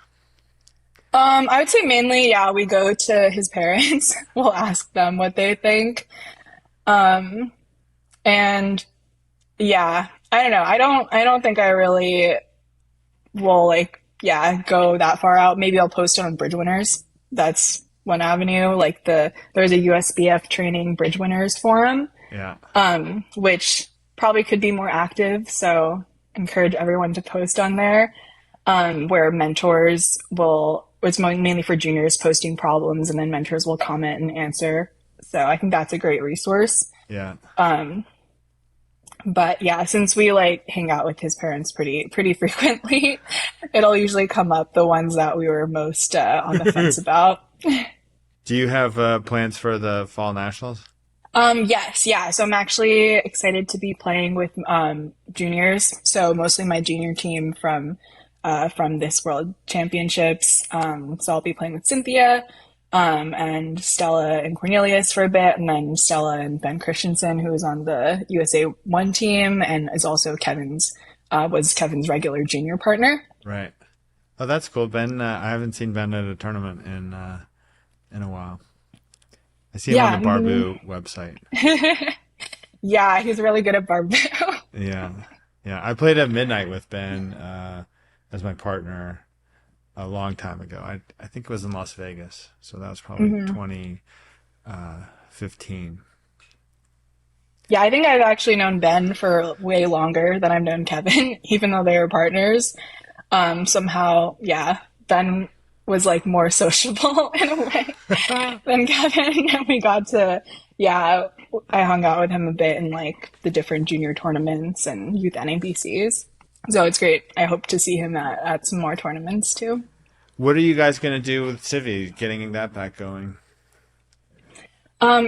I would say mainly, yeah, we go to his parents. We'll ask them what they think. Um, and yeah, I don't know. I don't think I really will like, yeah, go that far out. Maybe I'll post it on Bridge Winners. That's one avenue. Like there's a USBF training Bridge Winners forum, Yeah. which probably could be more active. So encourage everyone to post on there, where mentors will, it's mainly for juniors posting problems and then mentors will comment and answer. So I think that's a great resource. Yeah. But yeah, since we like hang out with his parents pretty frequently, it'll usually come up the ones that we were most on the fence about. Do you have plans for the fall nationals? Yes, yeah. So I'm actually excited to be playing with juniors. So mostly my junior team from this World Championships. So I'll be playing with Cynthia, and Stella and Cornelius for a bit, and then Stella and Ben Christensen, who is on the USA One team and is also was Kevin's regular junior partner. Right. Oh, that's cool. Ben, I haven't seen Ben at a tournament in a while. I see him on Yeah, the Barbu website. yeah, he's really good at barbell. Yeah. Yeah. I played at midnight with Ben as my partner a long time ago. I think it was in Las Vegas. So that was probably 2015. Yeah, I think I've actually known Ben for way longer than I've known Kevin, even though they were partners. Somehow, yeah, Ben was like more sociable in a way than Kevin. And we got to, yeah, I hung out with him a bit in like the different junior tournaments and youth NABCs. So it's great. I hope to see him at some more tournaments too. What are you guys going to do with Civi, getting that back going?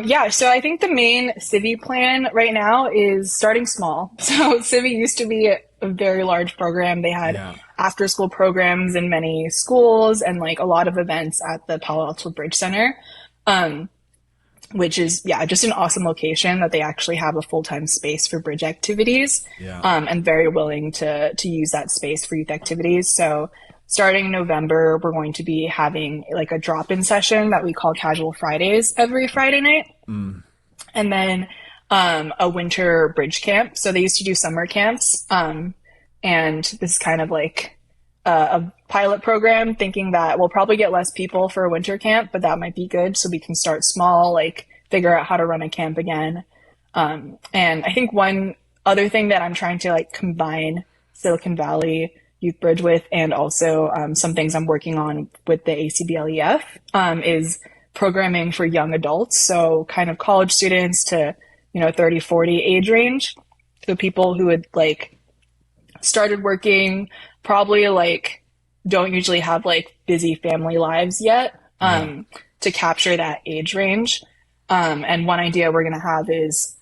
Yeah, so I think the main Civi plan right now is starting small. So Civi used to be a very large program. They had Yeah. after school programs in many schools and like a lot of events at the Palo Alto Bridge Center. Um, which is yeah just an awesome location that they actually have a full-time space for bridge activities, Yeah. and very willing to use that space for youth activities. So starting in November, we're going to be having like a drop-in session that we call Casual Fridays every Friday night, Mm. and then a winter bridge camp. So they used to do summer camps, and this is kind of like a pilot program, thinking that we'll probably get less people for a winter camp, but that might be good so we can start small, like figure out how to run a camp again. And I think one other thing that I'm trying to like combine Silicon Valley Youth Bridge with, and also some things I'm working on with the ACBLEF, is programming for young adults. So kind of college students to, 30, 40 age range. So people who had like started working, probably like don't usually have like busy family lives yet, Yeah. to capture that age range. And one idea we're going to have is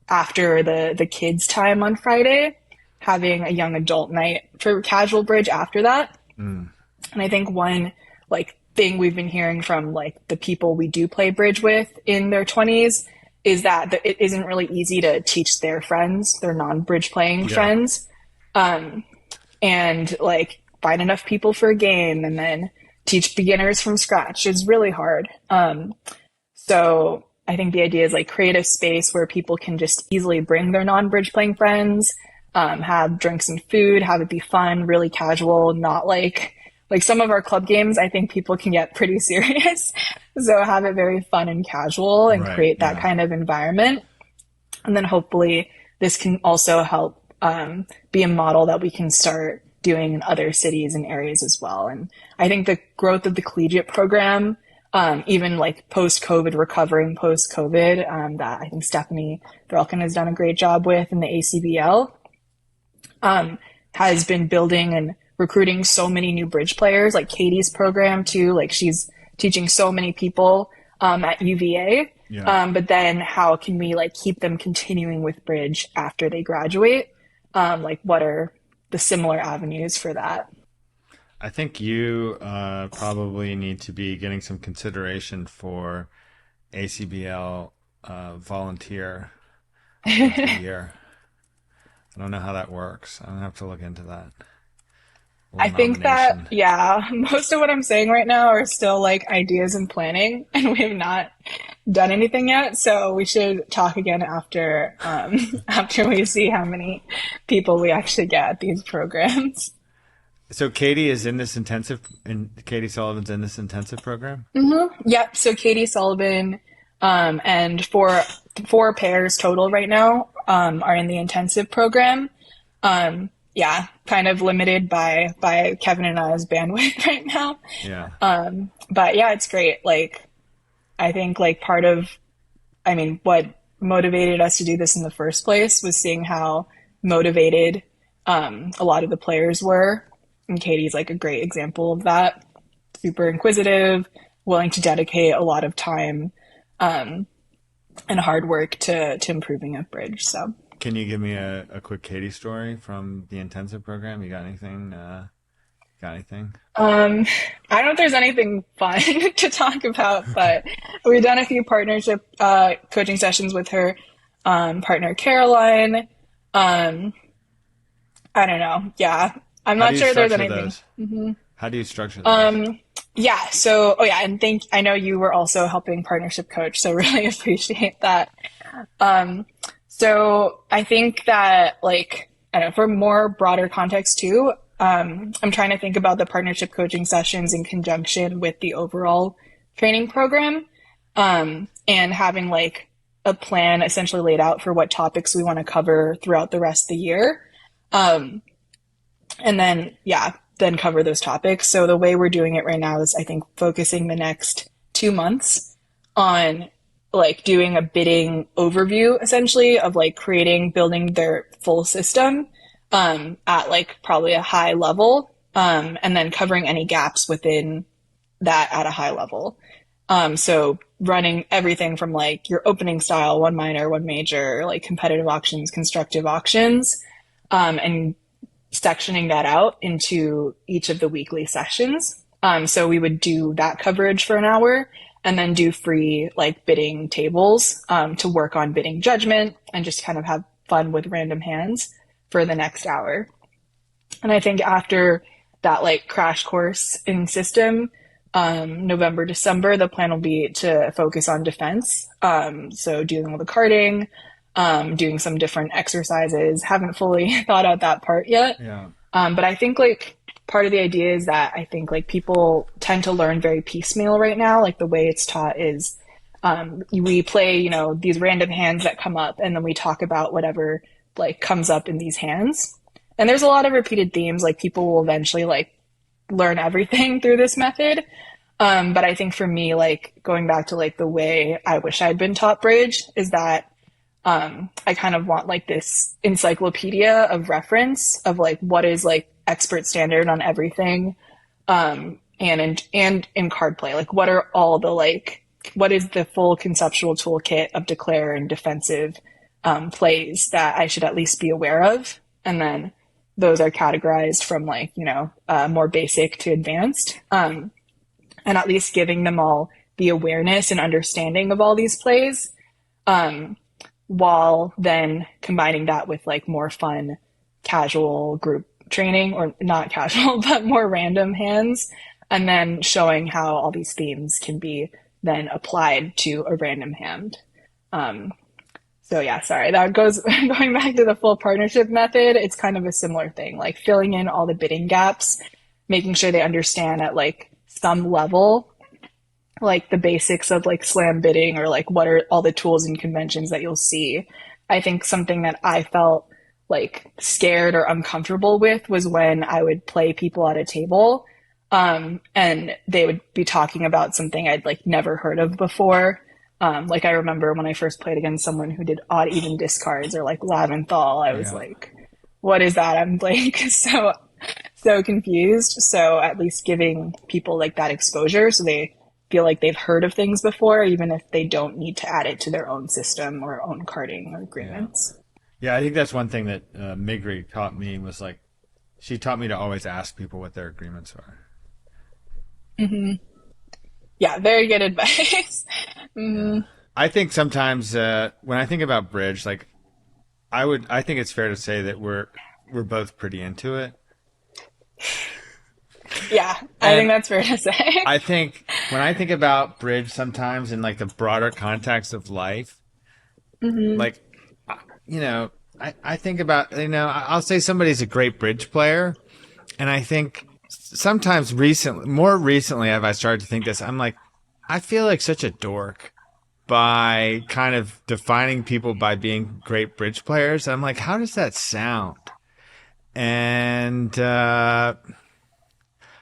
after the kids time on Friday, having a young adult night for Casual Bridge after that. Mm. And I think one like thing we've been hearing from like the people we do play bridge with in their 20s is that it isn't really easy to teach their friends, their non-bridge playing Yeah. friends, and like find enough people for a game and then teach beginners from scratch is really hard. So I think the idea is like create a space where people can just easily bring their non-bridge playing friends, have drinks and food, have it be fun, really casual, not like some of our club games, I think people can get pretty serious. So have it very fun and casual and Right. create that Yeah. kind of environment. And then hopefully this can also help be a model that we can start doing in other cities and areas as well. And I think the growth of the collegiate program, even like post-COVID, recovering post-COVID, that I think Stephanie Threlkin has done a great job with in the ACBL, has been building and recruiting so many new bridge players, like Katie's program too. Like she's teaching so many people at UVA. Yeah. But then how can we like keep them continuing with bridge after they graduate? Like what are the similar avenues for that? I think you probably need to be getting some consideration for ACBL volunteer of the year. I don't know how that works. I'm gonna have to look into that. Or I think that, nomination. yeah, most of what I'm saying right now are still like ideas and planning, and we have not done anything yet. So we should talk again after after we see how many people we actually get at these programs. So Katie is in this intensive, and Katie Sullivan's in this intensive program. Yep. So Katie Sullivan, and four pairs total right now, are in the intensive program. Yeah, kind of limited by Kevin and I's bandwidth right now. Yeah. But yeah, it's great. Like, I think like I mean, what motivated us to do this in the first place was seeing how motivated, a lot of the players were. And Katie's like a great example of that. Super inquisitive, willing to dedicate a lot of time, and hard work to improving at bridge. So. Can you give me a quick Katie story from the intensive program? You got anything? Got anything? I don't know if there's anything fun to talk about, but we've done a few partnership coaching sessions with her partner Caroline. I don't know. Yeah, I'm How not do you sure there's structure anything. those? How do you structure those? Yeah. So, oh yeah, and I know you were also helping partnership coach, so really appreciate that. So I think that like, I don't know, for more broader context too, I'm trying to think about the partnership coaching sessions in conjunction with the overall training program, and having like a plan essentially laid out for what topics we want to cover throughout the rest of the year. And then, yeah, then cover those topics. So the way we're doing it right now is I think focusing the next 2 months on like doing a bidding overview essentially of like building their full system, at like probably a high level, and then covering any gaps within that at a high level. So running everything from like your opening style, one minor, one major, like competitive auctions, constructive auctions, and sectioning that out into each of the weekly sessions. So we would do that coverage for an hour and then do free like bidding tables to work on bidding judgment and just kind of have fun with random hands for the next hour. And I think after that like crash course in system, November, December, the plan will be to focus on defense. So dealing with the carding, doing some different exercises. Haven't fully thought out that part yet. Yeah. But I think like part of the idea is that I think like people tend to learn very piecemeal right now. Like the way it's taught is we play, you know, these random hands that come up and then we talk about whatever like comes up in these hands. And there's a lot of repeated themes. Like people will eventually like learn everything through this method. But I think for me, like going back to like the way I wish I'd been taught bridge is that I kind of want like this encyclopedia of reference of like what is like expert standard on everything, and in card play, like what are all the like what is the full conceptual toolkit of declare and defensive plays that I should at least be aware of, and then those are categorized from like you know more basic to advanced, and at least giving them all the awareness and understanding of all these plays. While then combining that with like more fun, casual group training, or not casual, but more random hands, and then showing how all these themes can be then applied to a random hand. So yeah, sorry, that goes going back to the full partnership method. It's kind of a similar thing, like filling in all the bidding gaps, making sure they understand at like some level like the basics of like slam bidding or like what are all the tools and conventions that you'll see. I think something that I felt like scared or uncomfortable with was when I would play people at a table, and they would be talking about something I'd like never heard of before. Like I remember when I first played against someone who did odd even discards or like Laventhal, I was Yeah. like, what is that? I'm like so confused. So at least giving people like that exposure so they feel like they've heard of things before, even if they don't need to add it to their own system or own carding or Yeah. agreements. Yeah, I think that's one thing that Migri taught me was like, she taught me to always ask people what their agreements are. Yeah, very good advice. Yeah. I think sometimes when I think about bridge, like I think it's fair to say that we're both pretty into it. Yeah, I think And that's fair to say. I think when I think about bridge sometimes in like the broader context of life, like, you know, I think about, you know, I'll say somebody's a great bridge player. And I think sometimes more recently, have I started to think this, I'm like, I feel like such a dork by kind of defining people by being great bridge players. I'm like, how does that sound? And,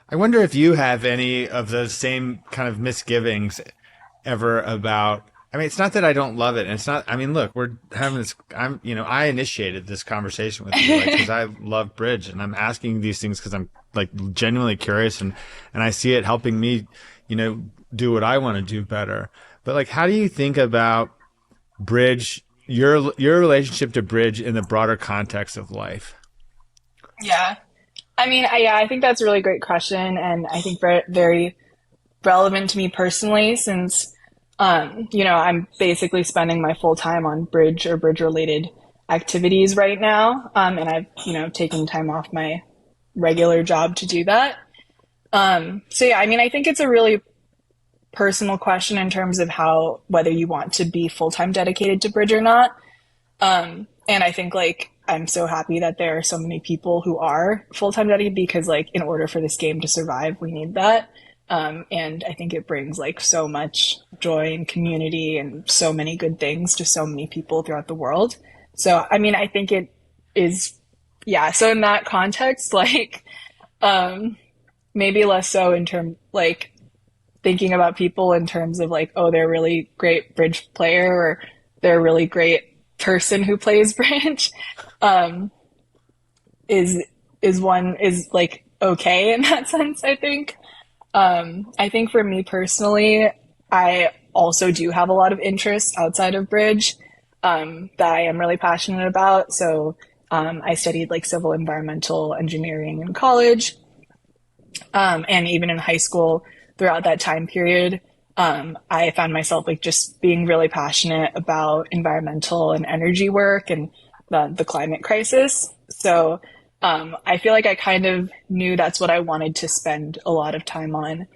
I wonder if you have any of those same kind of misgivings ever about. I mean, it's not that I don't love it, and it's not. I mean, look, we're having this. I initiated this conversation with you, like, because I love bridge, and I'm asking these things because I'm like genuinely curious, and I see it helping me, do what I want to do better. But like, how do you think about bridge, your relationship to bridge in the broader context of life? Yeah. I mean, I think that's a really great question, and I think very, very relevant to me personally, since I'm basically spending my full time on bridge or bridge related activities right now, and I've taken time off my regular job to do that. So yeah, I mean, I think it's a really personal question in terms of how whether you want to be full time dedicated to bridge or not. And I think like I'm so happy that there are so many people who are full time dedicated because like in order for this game to survive, we need that. And I think it brings like so much joy and community and so many good things to so many people throughout the world. So I mean, I think it is, yeah. So in that context, like maybe less so in terms like thinking about people in terms of like, oh, they're a really great bridge player or they're a really great person who plays bridge, is like okay in that sense, I think. I think for me personally, I also do have a lot of interests outside of bridge that I am really passionate about. So I studied like civil environmental engineering in college, and even in high school. Throughout that time period, I found myself like just being really passionate about environmental and energy work and the climate crisis. So I feel like I kind of knew that's what I wanted to spend a lot of time on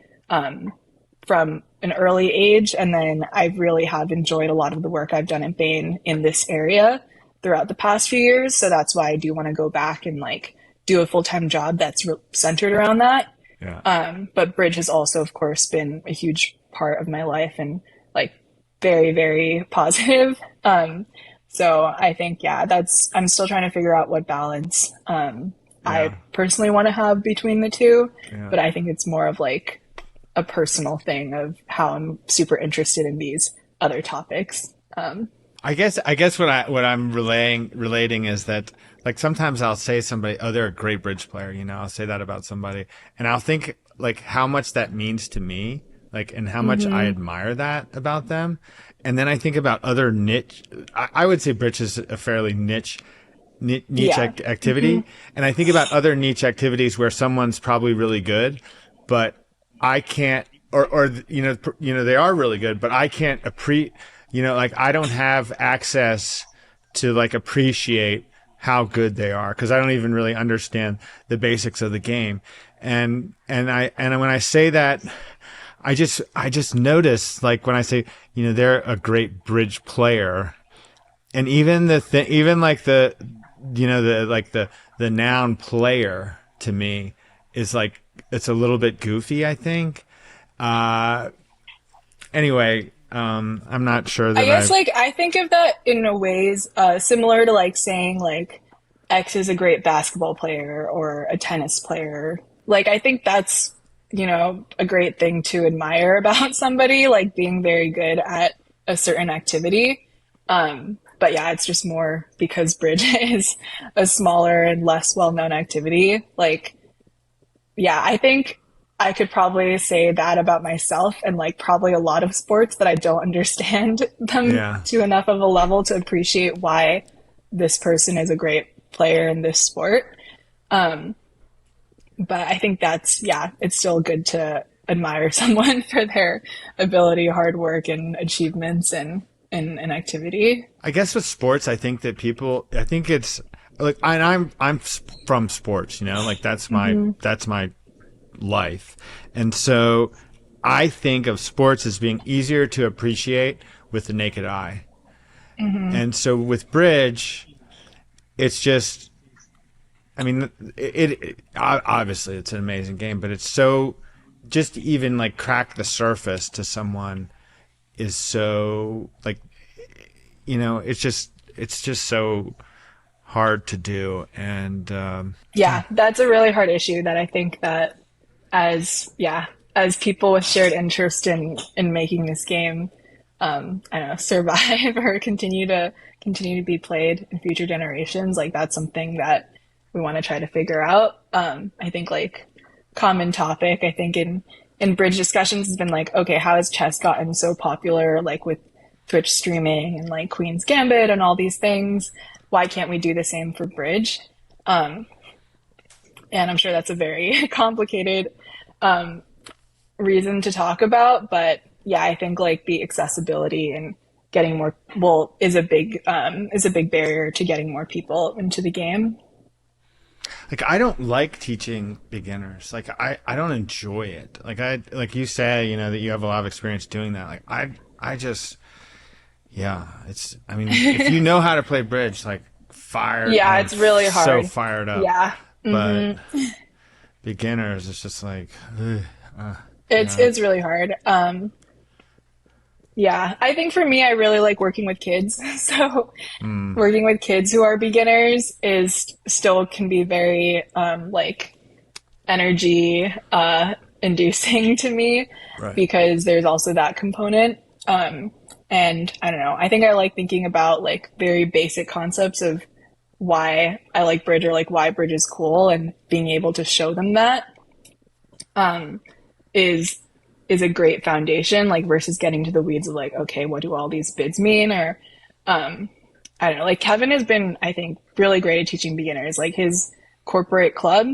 from an early age. And then I really have enjoyed a lot of the work I've done at Bain in this area throughout the past few years. So that's why I do want to go back and like do a full-time job that's centered around that. Yeah. But bridge has also, of course, been a huge part of my life and like very, very positive. So I think, yeah, I'm still trying to figure out what balance, I Yeah. personally want to have between the two, Yeah. but I think it's more of like a personal thing of how I'm super interested in these other topics. I guess what I'm relating is that like sometimes I'll say somebody, oh, they're a great bridge player, I'll say that about somebody, and I'll think like how much that means to me, like, and how much I admire that about them, and then I think about other niche. I would say bridge is a fairly niche Yeah. activity, and I think about other niche activities where someone's probably really good, but I can't, or they are really good, but I can't like I don't have access to like appreciate how good they are because I don't even really understand the basics of the game. And when I say that, I just notice like when I say, they're a great bridge player, and even even like the noun player to me is like it's a little bit goofy, I think. Uh anyway, I'm not sure I that guess I like I think of that in a ways similar to like saying like X is a great basketball player or a tennis player. Like I think that's, a great thing to admire about somebody, like being very good at a certain activity. But yeah, it's just more because bridge is a smaller and less well-known activity. Like, yeah, I think I could probably say that about myself and like probably a lot of sports that I don't understand them yeah. to enough of a level to appreciate why this person is a great player in this sport. Um, but I think that's, yeah, it's still good to admire someone for their ability, hard work, and achievements and activity. I guess with sports, I think it's like, and I'm from sports, like that's my life. And so I think of sports as being easier to appreciate with the naked eye. And so with bridge, it's just, I mean, obviously it's an amazing game, but it's so, just to even like crack the surface to someone is so like, it's just so hard to do. And, Yeah, that's a really hard issue that I think that as people with shared interest in making this game, I don't know, survive or continue to be played in future generations, like that's something that we want to try to figure out. I think like common topic, I think in bridge discussions has been like, okay, how has chess gotten so popular, like with Twitch streaming and like Queen's Gambit and all these things? Why can't we do the same for bridge? And I'm sure that's a very complicated reason to talk about, but yeah, I think like the accessibility and getting more is a big barrier to getting more people into the game. like I don't like teaching beginners. Like I don't enjoy it. Like you say, that you have a lot of experience doing that. Like I just yeah, I mean, if you know how to play bridge, like Yeah, I'm it's really so hard. fired up. Yeah. But beginners, it's just like It's yeah. it's really hard. Yeah, I think for me, I really like working with kids. So Mm, working with kids who are beginners is still can be very like energy inducing to me right. because there's also that component. And I don't know, I think I like thinking about like very basic concepts of why I like bridge or like why bridge is cool and being able to show them that is is a great foundation, like versus getting to the weeds of like, okay, what do all these bids mean? Or I don't know, like Kevin has been, I think, really great at teaching beginners. Like his corporate club,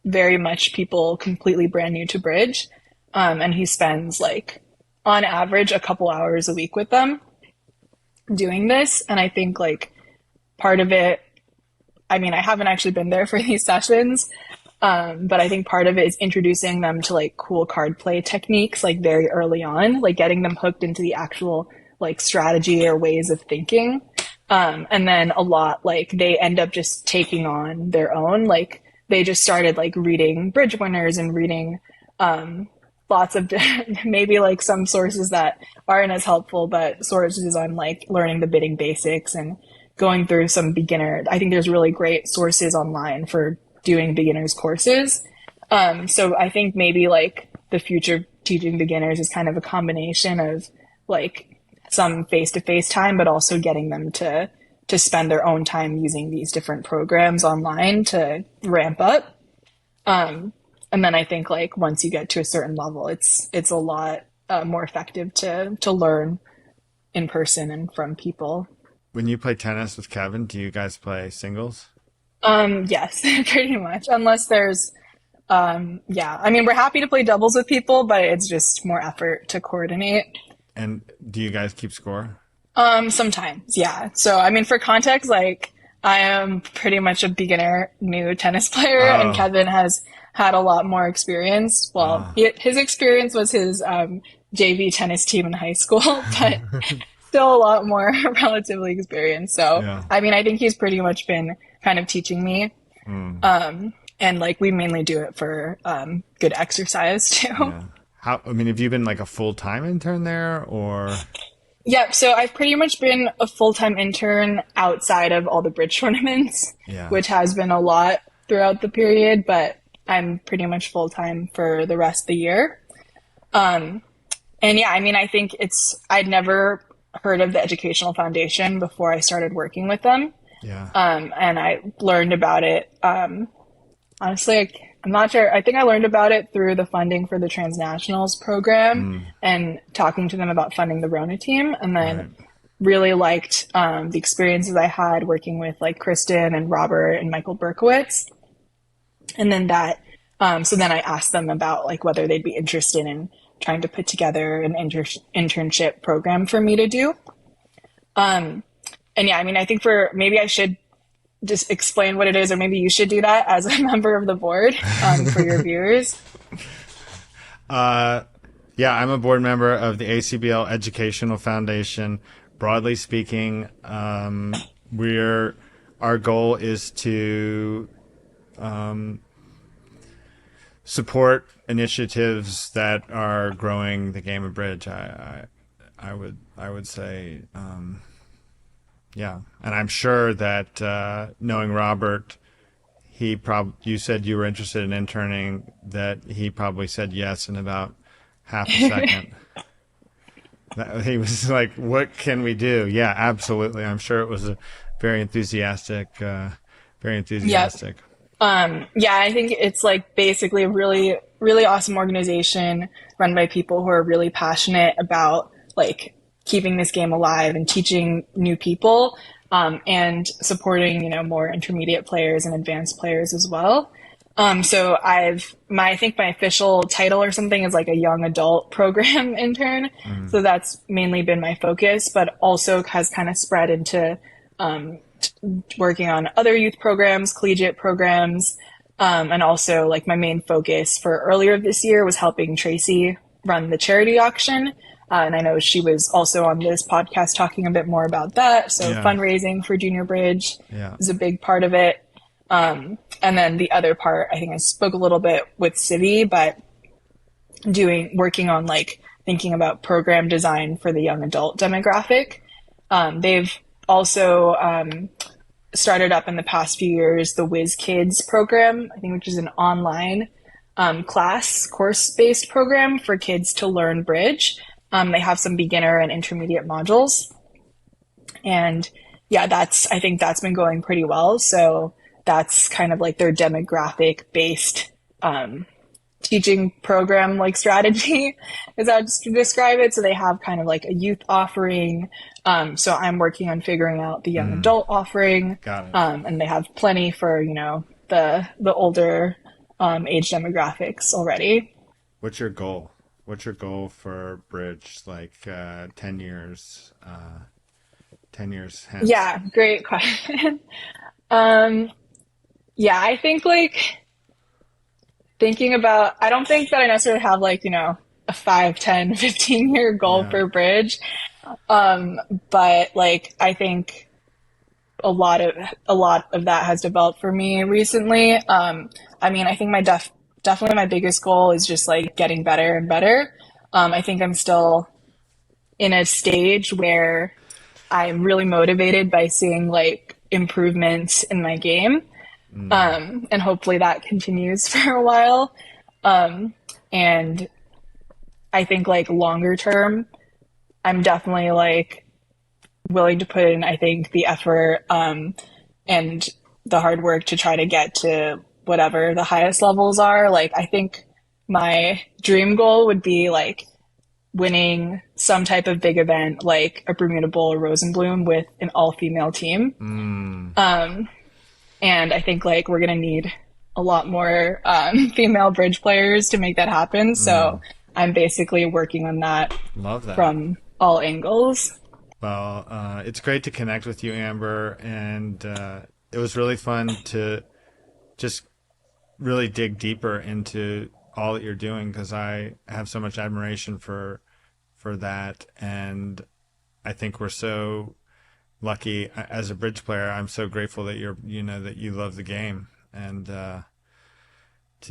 very much people completely brand new to bridge. And he spends like on average a couple hours a week with them doing this. And I think like part of it, I mean, I haven't actually been there for these sessions, but I think part of it is introducing them to like cool card play techniques, like very early on, like getting them hooked into the actual like strategy or ways of thinking. And then a lot, like they end up just taking on their own, like they just started like reading bridge winners and reading, lots of maybe like some sources that aren't as helpful, but sources on like learning the bidding basics and going through some beginner. I think there's really great sources online for doing beginners courses. So I think maybe like the future of teaching beginners is kind of a combination of like some face-to-face time, but also getting them to spend their own time using these different programs online to ramp up. And then I think like once you get to a certain level, it's a lot more effective to learn in person and from people. When you play tennis with Kevin, do you guys play singles? Yes, pretty much. Unless there's, yeah. I mean, we're happy to play doubles with people, but it's just more effort to coordinate. And do you guys keep score? Sometimes, yeah. So, I mean, for context, like I am pretty much a beginner new tennis player, and Kevin has had a lot more experience. Well, his experience was his JV tennis team in high school, but still a lot more relatively experienced. So, Yeah. I mean, I think he's pretty much been kind of teaching me. And like we mainly do it for good exercise too. Yeah. I mean, have you been like a full-time intern there or? Yep. So I've pretty much been a full-time intern outside of all the bridge tournaments, Yeah. which has been a lot throughout the period, but I'm pretty much full-time for the rest of the year. And yeah, I mean, I think I'd never heard of the Educational Foundation before I started working with them. Yeah. And I learned about it. Honestly, I'm not sure. I think I learned about it through the funding for the Transnationals program and talking to them about funding the Rona team. And then really liked the experiences I had working with like Kristen and Robert and Michael Berkowitz. And then so then I asked them about like whether they'd be interested in trying to put together an internship program for me to do. And yeah, I mean, I think maybe I should just explain what it is, or maybe you should do that as a member of the board for your viewers. Yeah, I'm a board member of the ACBL Educational Foundation. Broadly speaking, our goal is to support initiatives that are growing the game of bridge. I would say, yeah, and I'm sure that knowing Robert, you said you were interested in interning, that he probably said yes in about half a second. He was like, "What can we do?" Yeah, absolutely. I'm sure it was a very enthusiastic. Yep. Yeah, I think it's like basically a really, really awesome organization run by people who are really passionate about like keeping this game alive and teaching new people, and supporting, more intermediate players and advanced players as well. So I think my official title or something is like a young adult program intern. So that's mainly been my focus, but also has kind of spread into, working on other youth programs, collegiate programs. And also like my main focus for earlier this year was helping Tracy run the charity auction. And I know she was also on this podcast talking a bit more about that. So fundraising for Junior Bridge is a big part of it. And then the other part, I think I spoke a little bit with Civi, but working on like thinking about program design for the young adult demographic. They've also started up in the past few years the Whiz Kids program, I think, which is an online course-based program for kids to learn bridge. They have some beginner and intermediate modules. And yeah, I think that's been going pretty well. So that's kind of like their demographic based teaching program like strategy is how to describe it. So they have kind of like a youth offering. So I'm working on figuring out the young adult offering. Got it. And they have plenty for, you know, the older age demographics already. What's your goal? What's your goal for Bridge? Like 10 years, 10 years hence? Yeah, great question. Yeah, I think like thinking about, I don't think that I necessarily have like, you know, a 5, 10, 15 year goal Yeah. for Bridge. But like I think a lot of that has developed for me recently. I mean, I think definitely my biggest goal is just like getting better and better. I think I'm still in a stage where I'm really motivated by seeing like improvements in my game. And hopefully that continues for a while. And I think like longer term, I'm definitely like willing to put in, I think, the effort and the hard work to try to get to whatever the highest levels are. Like, I think my dream goal would be like winning some type of big event like a Bermuda Bowl or Rosenbloom with an all female team. Mm, And I think like we're going to need a lot more female bridge players to make that happen. So I'm basically working on that love that. from all angles. Well, it's great to connect with you, Amber, and it was really fun to just really dig deeper into all that you're doing because I have so much admiration for that, and I think we're so lucky as a bridge player. I'm so grateful that that you love the game and to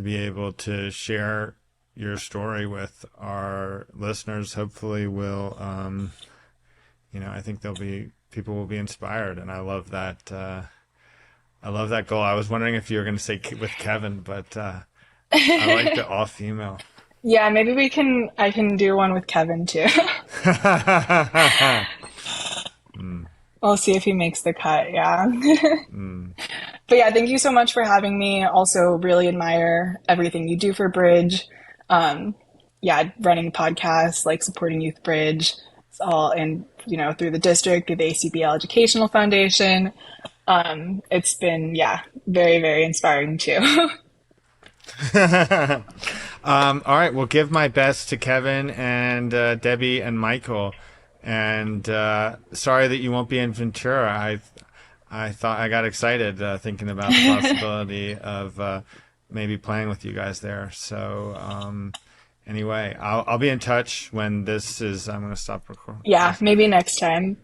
be able to share your story with our listeners. Hopefully, will I think people will be inspired, and I love that. I love that goal. I was wondering if you were going to say with Kevin, but I like the all female. Yeah, maybe I can do one with Kevin too. I'll see if he makes the cut. Yeah. But yeah, thank you so much for having me. Also, really admire everything you do for Bridge. Yeah, running podcasts, like supporting Youth Bridge, it's all, and through the district, through the ACBL Educational Foundation. It's been, yeah, very, very inspiring too. All right, well, give my best to Kevin and Debbie and Michael. And sorry that you won't be in Ventura. I thought I got excited thinking about the possibility of maybe playing with you guys there. So anyway, I'll be in touch when this is. I'm going to stop recording. Yeah, maybe next time.